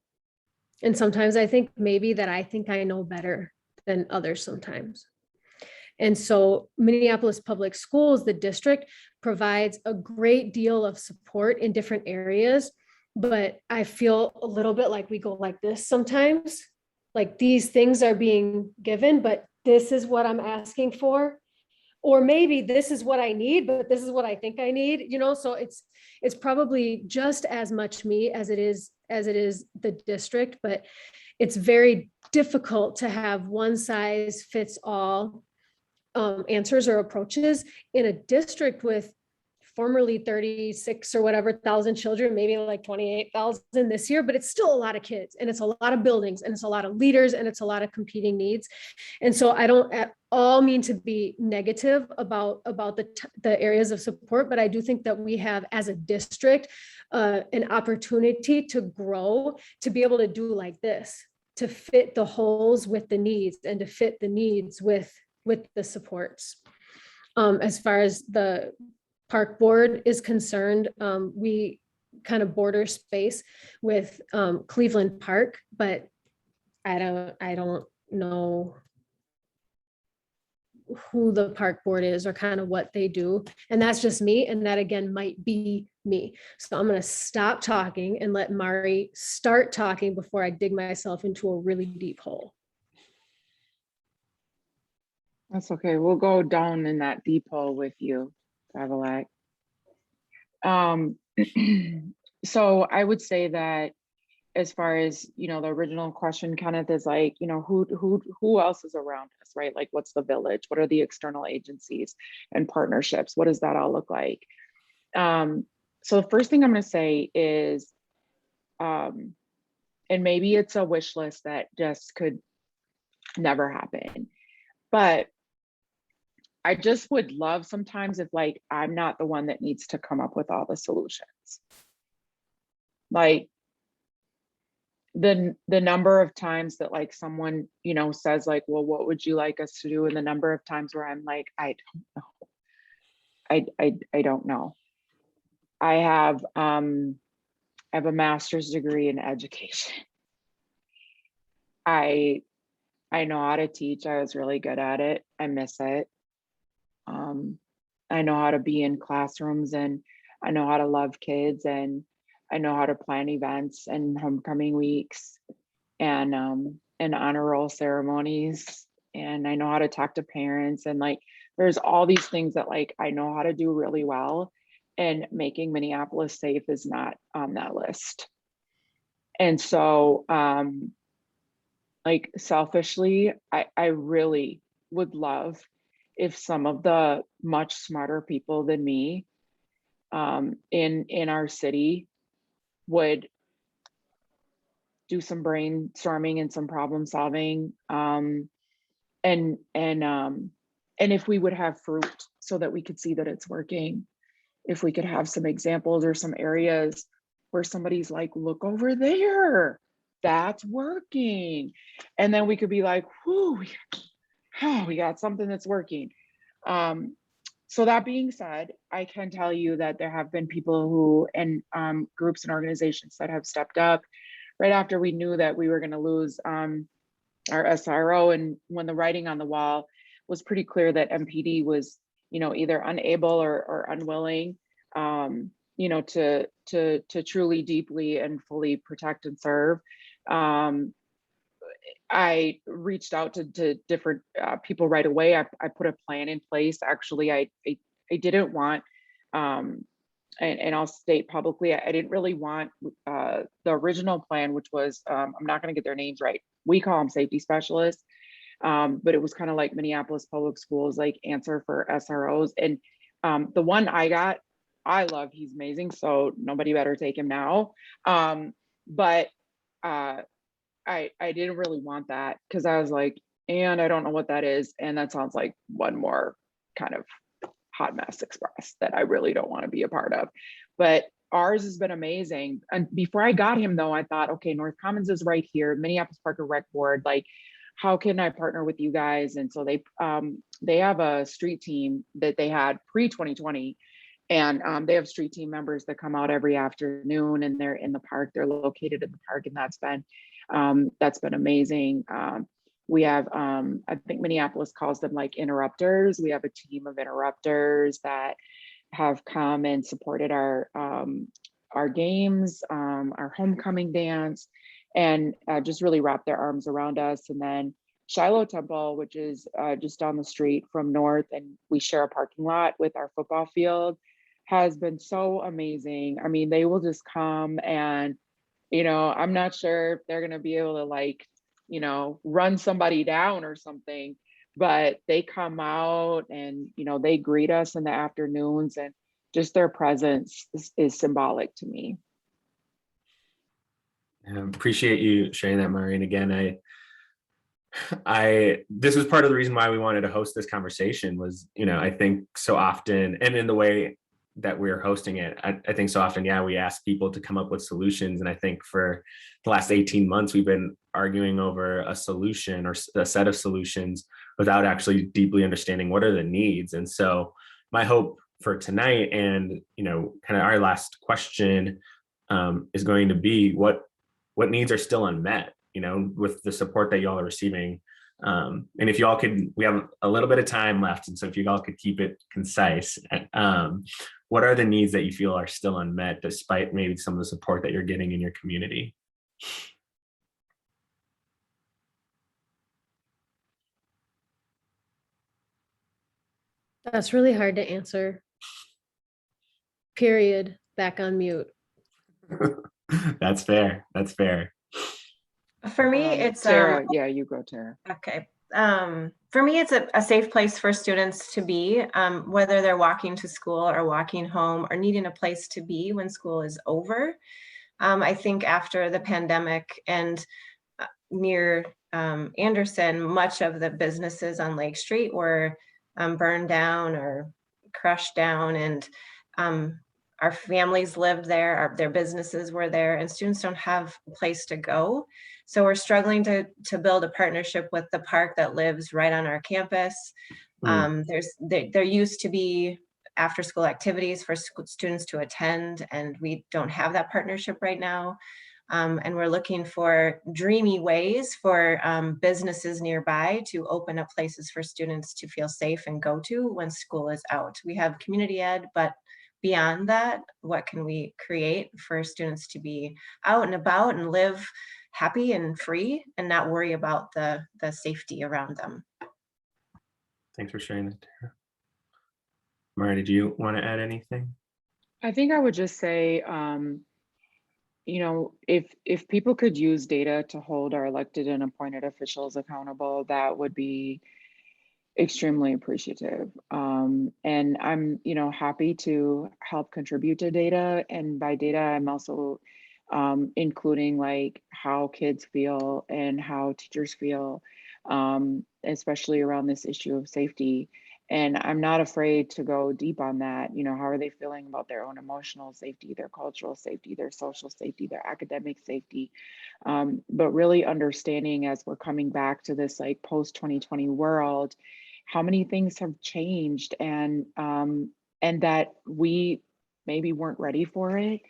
And sometimes I think maybe that I think I know better than others sometimes. And so Minneapolis Public Schools, the district, provides a great deal of support in different areas, but I feel a little bit like we go like this sometimes, like these things are being given, but this is what I'm asking for, or maybe this is what I need, but this is what I think I need, you know. So it's probably just as much me as it is the district, but it's very difficult to have one size fits all answers or approaches in a district with formerly 36 or whatever thousand children, maybe like 28,000 this year, but it's still a lot of kids, and it's a lot of buildings, and it's a lot of leaders, and it's a lot of competing needs. And so I don't at all mean to be negative about the areas of support, but I do think that we have, as a district, an opportunity to grow, to be able to do like this, to fit the holes with the needs, and to fit the needs with the supports. As far as the park board is concerned, we kind of border space with Cleveland Park, but I don't know who the park board is or kind of what they do. And that's just me. And that again might be me. So I'm going to stop talking and let Mari start talking before I dig myself into a really deep hole. That's okay. We'll go down in that deep hole with you, Pavelak. So I would say that as far as, you know, the original question, Kenneth, is like, you know, who else is around us, right? Like, what's the village? What are the external agencies and partnerships? What does that all look like? So the first thing I'm going to say is, and maybe it's a wish list that just could never happen, but I just would love sometimes if, like, I'm not the one that needs to come up with all the solutions. Like the number of times that, like, someone, you know, says like, well, what would you like us to do? And the number of times where I'm like, I don't know. I don't know. I have a master's degree in education. I know how to teach. I was really good at it. I miss it. I know how to be in classrooms, and I know how to love kids, and I know how to plan events and homecoming weeks and honor roll ceremonies, and I know how to talk to parents, and like there's all these things that, like, I know how to do really well, and making Minneapolis safe is not on that list. And so like, selfishly, I really would love if some of the much smarter people than me in our city would do some brainstorming and some problem solving, and if we would have fruit so that we could see that it's working, if we could have some examples or some areas where somebody's like, look over there, that's working. And then we could be like, whoo, we got something that's working. So that being said, I can tell you that there have been people who, and groups and organizations that have stepped up right after we knew that we were going to lose our SRO. And when the writing on the wall was pretty clear that MPD was, either unable or unwilling, to truly, deeply, and fully protect and serve. I reached out to different people right away. I put a plan in place. Actually, I didn't want, and I'll state publicly, I didn't really want the original plan, which was, I'm not going to get their names right. We call them safety specialists, but it was kind of like Minneapolis Public Schools, like answer for SROs. And the one I got, I love, he's amazing. So nobody better take him now. But I didn't really want that, because I was like, and I don't know what that is. And that sounds like one more kind of hot mess express that I really don't want to be a part of. But ours has been amazing. And before I got him though, I thought, okay, North Commons is right here, Minneapolis Parker Rec Board, like, how can I partner with you guys? And so they have a street team that they had pre-2020. And they have street team members that come out every afternoon, and they're in the park. They're located in the park, and that's been amazing. We have, I think Minneapolis calls them like interrupters. We have a team of interrupters that have come and supported our games, our homecoming dance, and just really wrapped their arms around us. And then Shiloh Temple, which is just down the street from North, and we share a parking lot with our football field, has been so amazing. I mean, they will just come and, I'm not sure if they're going to be able to, like, run somebody down or something, but they come out and, they greet us in the afternoons, and just their presence is symbolic to me. I appreciate you sharing that, Maureen. Again, this was part of the reason why we wanted to host this conversation was, I think so often, and in the way that we're hosting it, I think so often, we ask people to come up with solutions. And I think for the last 18 months, we've been arguing over a solution or a set of solutions without actually deeply understanding what are the needs. And so my hope for tonight and, kind of our last question is going to be what needs are still unmet, with the support that y'all are receiving. And if y'all could, we have a little bit of time left. And so if you all could keep it concise, what are the needs that you feel are still unmet despite maybe some of the support that you're getting in your community? That's really hard to answer. Period. Back on mute. That's fair. That's fair. For me, it's Tara. Yeah, you go, Tara. okay. For me, it's a safe place for students to be, whether they're walking to school or walking home or needing a place to be when school is over. I think after the pandemic and near Anderson, much of the businesses on Lake Street were burned down or crushed down, and our families lived there, their businesses were there, and students don't have a place to go. So we're struggling to build a partnership with the park that lives right on our campus. There used to be after school activities for students to attend, and we don't have that partnership right now. And we're looking for dreamy ways for businesses nearby to open up places for students to feel safe and go to when school is out. We have community ed, but beyond that, what can we create for students to be out and about and live happy and free and not worry about the safety around them? Thanks for sharing that, Tara. Mara, did you want to add anything? I think I would just say, if people could use data to hold our elected and appointed officials accountable, that would be extremely appreciative. And I'm, happy to help contribute to data. And by data, I'm also including like how kids feel and how teachers feel, especially around this issue of safety. And I'm not afraid to go deep on that. You know, how are they feeling about their own emotional safety, their cultural safety, their social safety, their academic safety? But really understanding as we're coming back to this like post 2020 world, how many things have changed, and that we maybe weren't ready for it.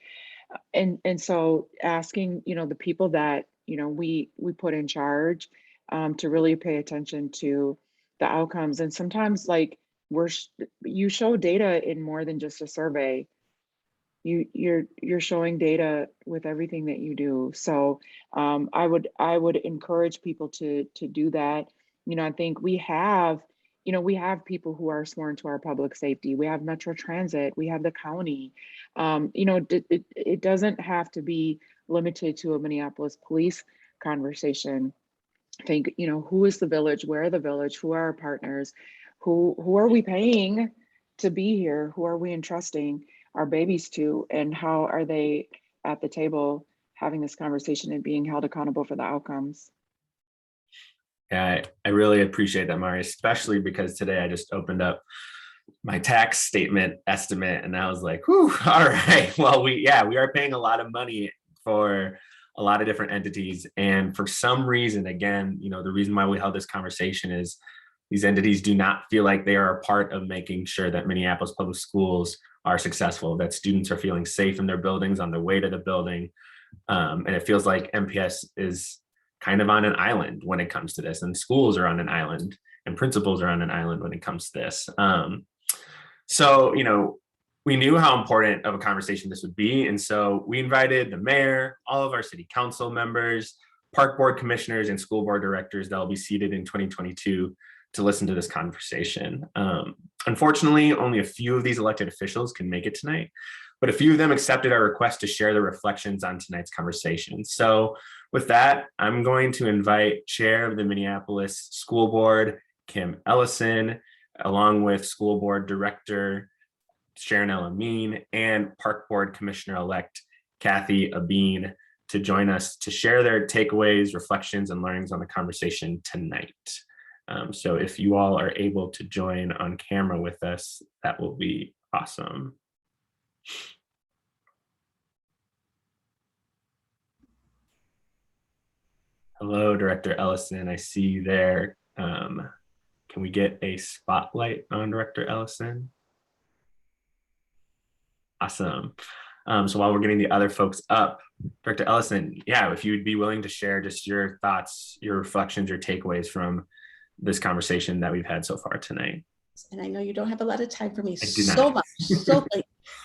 And so asking, you know, the people that, you know, we put in charge, to really pay attention to the outcomes. And sometimes like you show data in more than just a survey. You're showing data with everything that you do. So I would encourage people to do that. You know, I think we have, you know, we have people who are sworn to our public safety. We have Metro Transit, we have the county. You know, it doesn't have to be limited to a Minneapolis police conversation. I think, you know, who is the village? Where are the village? Who are our partners? Who are we paying to be here? Who are we entrusting our babies to? And how are they at the table having this conversation and being held accountable for the outcomes? Yeah, I really appreciate that, Mari, especially because today I just opened up my tax statement estimate and I was like, whew, all right, well, we are paying a lot of money for a lot of different entities. And for some reason, again, you know, the reason why we held this conversation is these entities do not feel like they are a part of making sure that Minneapolis public schools are successful, that students are feeling safe in their buildings on their way to the building. And it feels like MPS is kind of on an island when it comes to this, and schools are on an island, and principals are on an island when it comes to this. So, you know, we knew how important of a conversation this would be. And so we invited the mayor, all of our city council members, park board commissioners, and school board directors that will be seated in 2022 to listen to this conversation. Unfortunately, only a few of these elected officials can make it tonight, but a few of them accepted our request to share their reflections on tonight's conversation. So with that, I'm going to invite Chair of the Minneapolis School Board, Kim Ellison, along with School Board Director Sharon El Amin and Park Board Commissioner-elect Kathy Abeen to join us to share their takeaways, reflections, and learnings on the conversation tonight. So if you all are able to join on camera with us, that will be awesome. Hello, Director Ellison, I see you there. Can we get a spotlight on Director Ellison? Awesome. So while we're getting the other folks up, Director Ellison, yeah, if you would be willing to share just your thoughts, your reflections, your takeaways from this conversation that we've had so far tonight. And I know you don't have a lot of time for me. I do So not. much,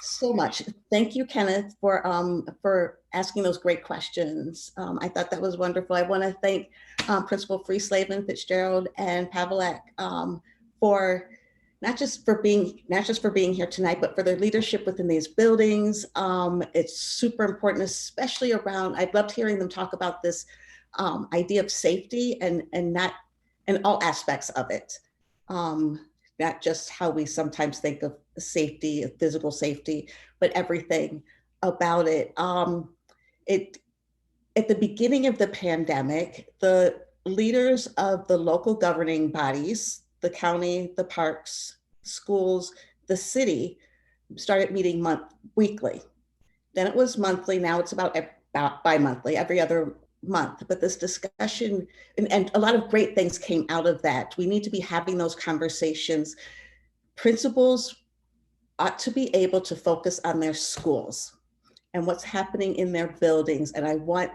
so much. Thank you, Kenneth, for asking those great questions. I thought that was wonderful. I want to thank Principal Frieslavin, Fitzgerald, and Pavlak for not just for being here tonight, but for their leadership within these buildings. It's super important, especially around. I loved hearing them talk about this idea of safety and not in all aspects of it. Not just how we sometimes think of safety, physical safety, but everything about it. At the beginning of the pandemic, the leaders of the local governing bodies, the county, the parks, schools, the city, started meeting weekly. Then it was monthly. Now it's about bi-monthly, every other month. But this discussion and a lot of great things came out of that. We need to be having those conversations. Principals ought to be able to focus on their schools and what's happening in their buildings. And I want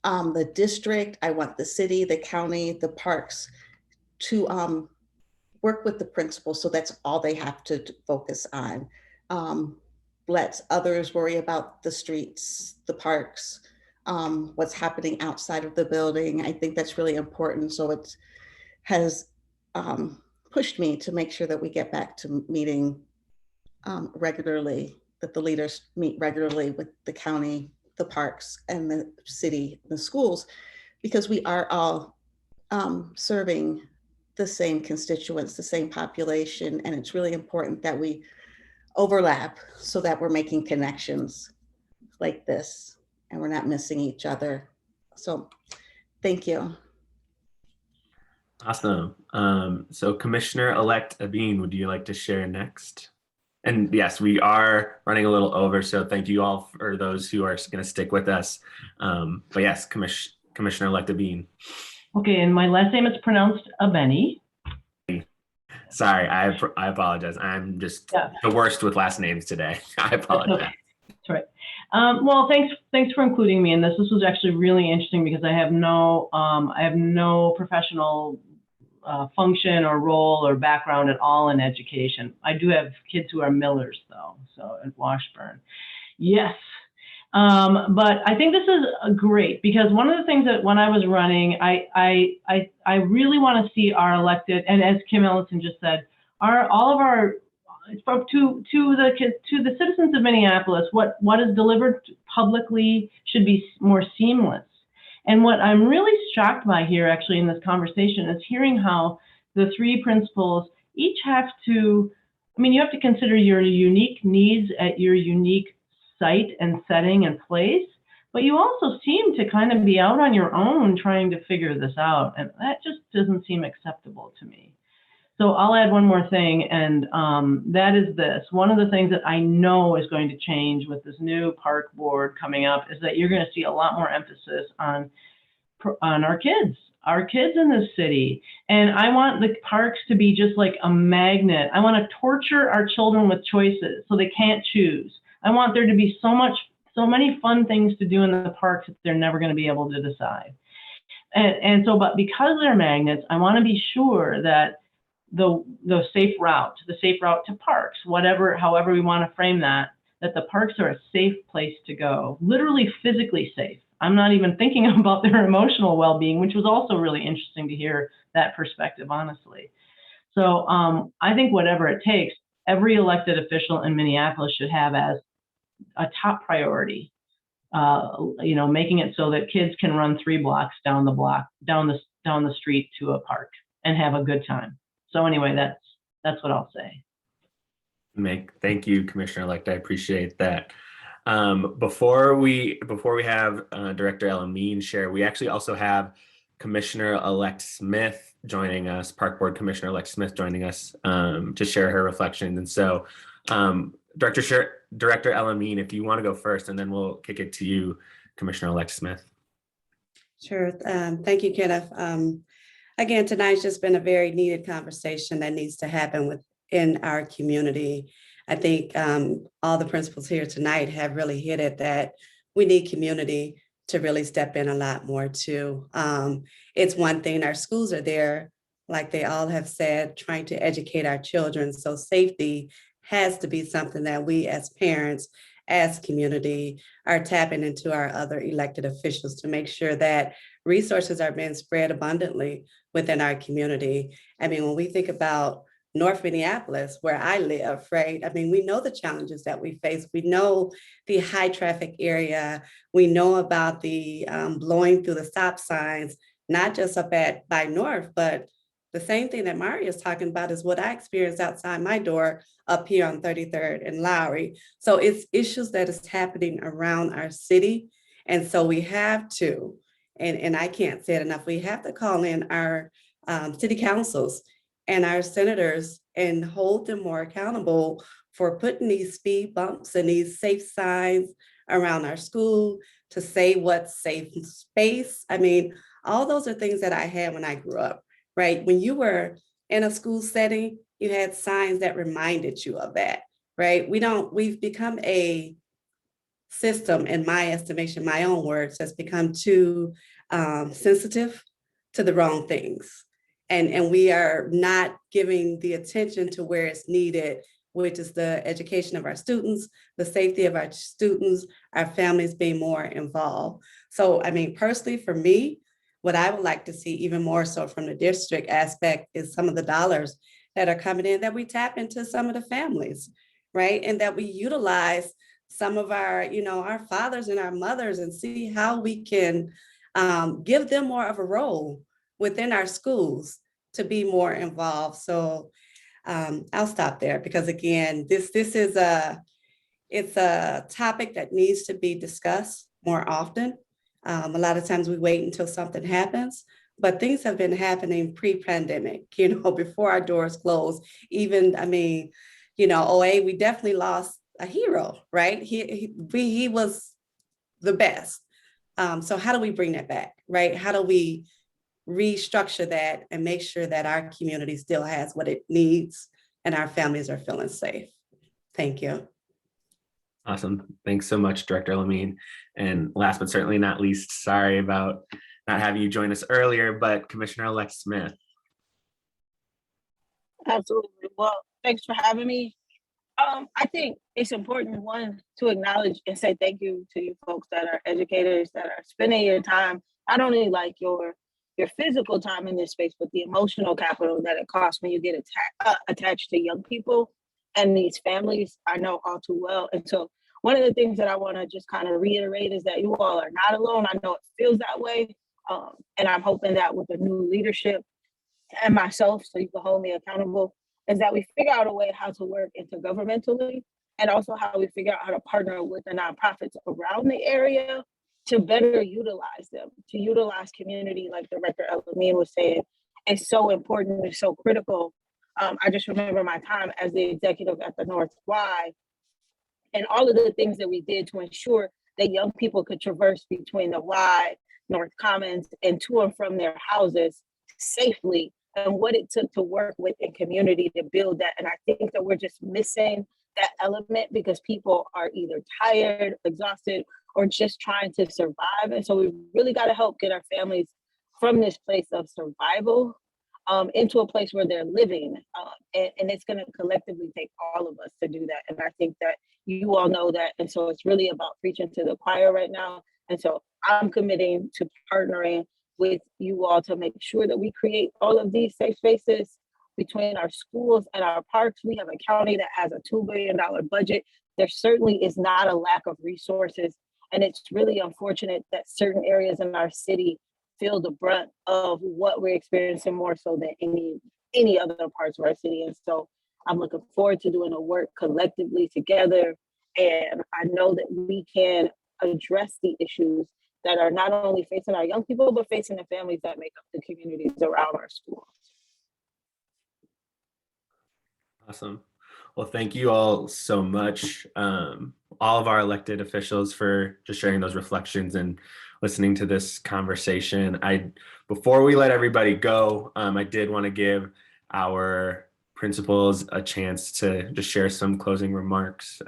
the district, I want the city, the county, the parks to work with the principals, so that's all they have to focus on. Let others worry about the streets, the parks, what's happening outside of the building. I think that's really important. So it has pushed me to make sure that we get back to meeting regularly, that the leaders meet regularly with the county, the parks, and the city, the schools, because we are all serving the same constituents, the same population, and it's really important that we overlap so that we're making connections like this and we're not missing each other. So thank you. Awesome. So Commissioner-elect Abeen, would you like to share next? And yes, we are running a little over, so thank you all for those who are going to stick with us. But yes, Commissioner-elect Abeen. Okay, and my last name is pronounced Abeni. Sorry, I apologize. I'm just Yeah. the worst with last names today. I That's apologize. okay. That's right. Well, thanks for including me in this. This was actually really interesting because I have no professional function or role or background at all in education. I do have kids who are Millers though, so at Washburn. Yes. But I think this is great because one of the things that when I was running, I really want to see our elected, and as Kim Ellison just said, all of our to the citizens of Minneapolis, what is delivered publicly should be more seamless. And what I'm really shocked by here, actually, in this conversation, is hearing how the three principals each have to. I mean, you have to consider your unique needs at your unique site and setting and place, but you also seem to kind of be out on your own trying to figure this out, and that just doesn't seem acceptable to me. So I'll add one more thing, and that is this. One of the things that I know is going to change with this new park board coming up is that you're going to see a lot more emphasis on our kids in this city. And I want the parks to be just like a magnet. I want to torture our children with choices so they can't choose. I want there to be so many fun things to do in the parks that they're never going to be able to decide. And so, but because they're magnets, I want to be sure that the safe route to parks, however we want to frame that the parks are a safe place to go, literally physically safe. I'm not even thinking about their emotional well-being, which was also really interesting to hear that perspective, honestly. So I think whatever it takes, every elected official in Minneapolis should have as a top priority, making it so that kids can run 3 blocks down the street to a park and have a good time. So anyway, that's what I'll say. Thank you, Commissioner-elect. I appreciate that. Before we have Director Elamine share, we actually also have Commissioner-elect Smith joining us, Park Board Commissioner-elect Smith joining us to share her reflections. And so, Director Elamine, if you want to go first, and then we'll kick it to you, Commissioner-elect Smith. Sure. Thank you, Kenneth. Again, tonight's just been a very needed conversation that needs to happen within our community. I think all the principals here tonight have really hit it that we need community to really step in a lot more too. It's one thing, our schools are there, like they all have said, trying to educate our children. So safety has to be something that we as parents, as community, are tapping into our other elected officials to make sure that resources are being spread abundantly within our community. I mean, when we think about North Minneapolis, where I live, right? I mean, we know the challenges that we face. We know the high traffic area. We know about the blowing through the stop signs, not just up by North, but the same thing that Mari is talking about is what I experienced outside my door up here on 33rd and Lowry. So it's issues that is happening around our city. And so we have to, and I can't say it enough, we have to call in our city councils and our senators and hold them more accountable for putting these speed bumps and these safe signs around our school to say what's safe space. I mean, all those are things that I had when I grew up, right? When you were in a school setting, you had signs that reminded you of that, right? We've become a system, in my estimation, my own words, has become too sensitive to the wrong things. And we are not giving the attention to where it's needed, which is the education of our students, the safety of our students, our families being more involved. So, I mean, personally, for me, what I would like to see even more so from the district aspect is some of the dollars that are coming in, that we tap into some of the families, right? And that we utilize some of our, our fathers and our mothers and see how we can give them more of a role within our schools to be more involved. So I'll stop there because again, this is it's a topic that needs to be discussed more often. A lot of times we wait until something happens, but things have been happening pre-pandemic, before our doors closed. Even, I mean, '08, we definitely lost a hero, right? He was the best. So how do we bring that back, right? How do we restructure that and make sure that our community still has what it needs and our families are feeling safe? Thank you. Awesome. Thanks so much, Director Lamine. And last but certainly not least, sorry about not having you join us earlier, but Commissioner-elect Smith. Absolutely. Well, thanks for having me. I think it's important, one, to acknowledge and say thank you to you folks that are educators, that are spending your time, not only like your physical time in this space, but the emotional capital that it costs when you get attached to young people and these families. I know all too well. And so one of the things that I want to just kind of reiterate is that you all are not alone. I know it feels that way. And I'm hoping that with the new leadership and myself, so you can hold me accountable, is that we figure out a way how to work intergovernmentally, and also how we figure out how to partner with the nonprofits around the area to better utilize them, to utilize community, like Director Lamine was saying. It's so important, it's so critical. I just remember my time as the executive at the North Y and all of the things that we did to ensure that young people could traverse between the Y, North Commons, and to and from their houses safely, and what it took to work with in community to build that. And I think that we're just missing that element because people are either tired, exhausted, or just trying to survive. And so we really got to help get our families from this place of survival into a place where they're living. And it's going to collectively take all of us to do that. And I think that you all know that. And so it's really about preaching to the choir right now. And so I'm committing to partnering with you all to make sure that we create all of these safe spaces between our schools and our parks. We have a county that has a $2 billion budget. There certainly is not a lack of resources. And it's really unfortunate that certain areas in our city feel the brunt of what we're experiencing more so than any other parts of our city. And so I'm looking forward to doing the work collectively together. And I know that we can address the issues that are not only facing our young people, but facing the families that make up the communities around our schools. Awesome. Well, thank you all so much, all of our elected officials, for just sharing those reflections and listening to this conversation. Before we let everybody go, I did want to give our principals a chance to just share some closing remarks.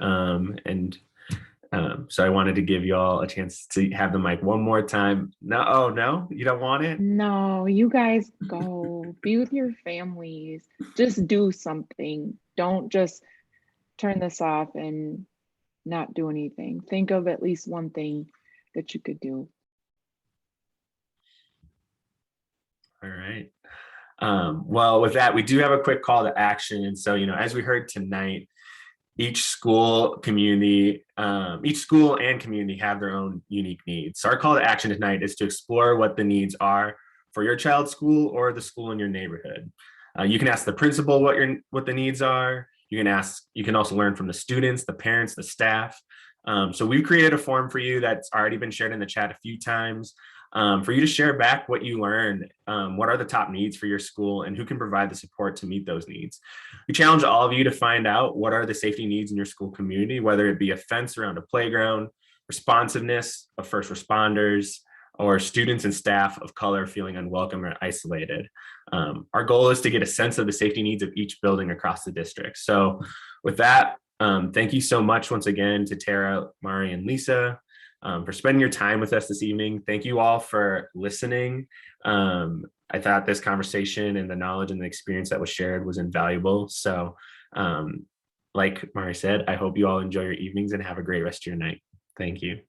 So I wanted to give you all a chance to have the mic one more time. No, oh no, you don't want it? No, you guys go be with your families. Just do something. Don't just turn this off and not do anything. Think of at least one thing that you could do. All right. Well, with that, we do have a quick call to action. And so, as we heard tonight, each school and community have their own unique needs. So our call to action tonight is to explore what the needs are for your child's school or the school in your neighborhood. You can ask the principal what the needs are. You can also learn from the students, the parents, the staff. So we've created a form for you that's already been shared in the chat a few times, for you to share back what you learned. What are the top needs for your school and who can provide the support to meet those needs? We challenge all of you to find out what are the safety needs in your school community, whether it be a fence around a playground, responsiveness of first responders, or students and staff of color feeling unwelcome or isolated. Our goal is to get a sense of the safety needs of each building across the district. So with that, thank you so much once again to Tara, Mari, and Lisa for spending your time with us this evening. Thank you all for listening. I thought this conversation and the knowledge and the experience that was shared was invaluable. So like Mari said, I hope you all enjoy your evenings and have a great rest of your night. Thank you.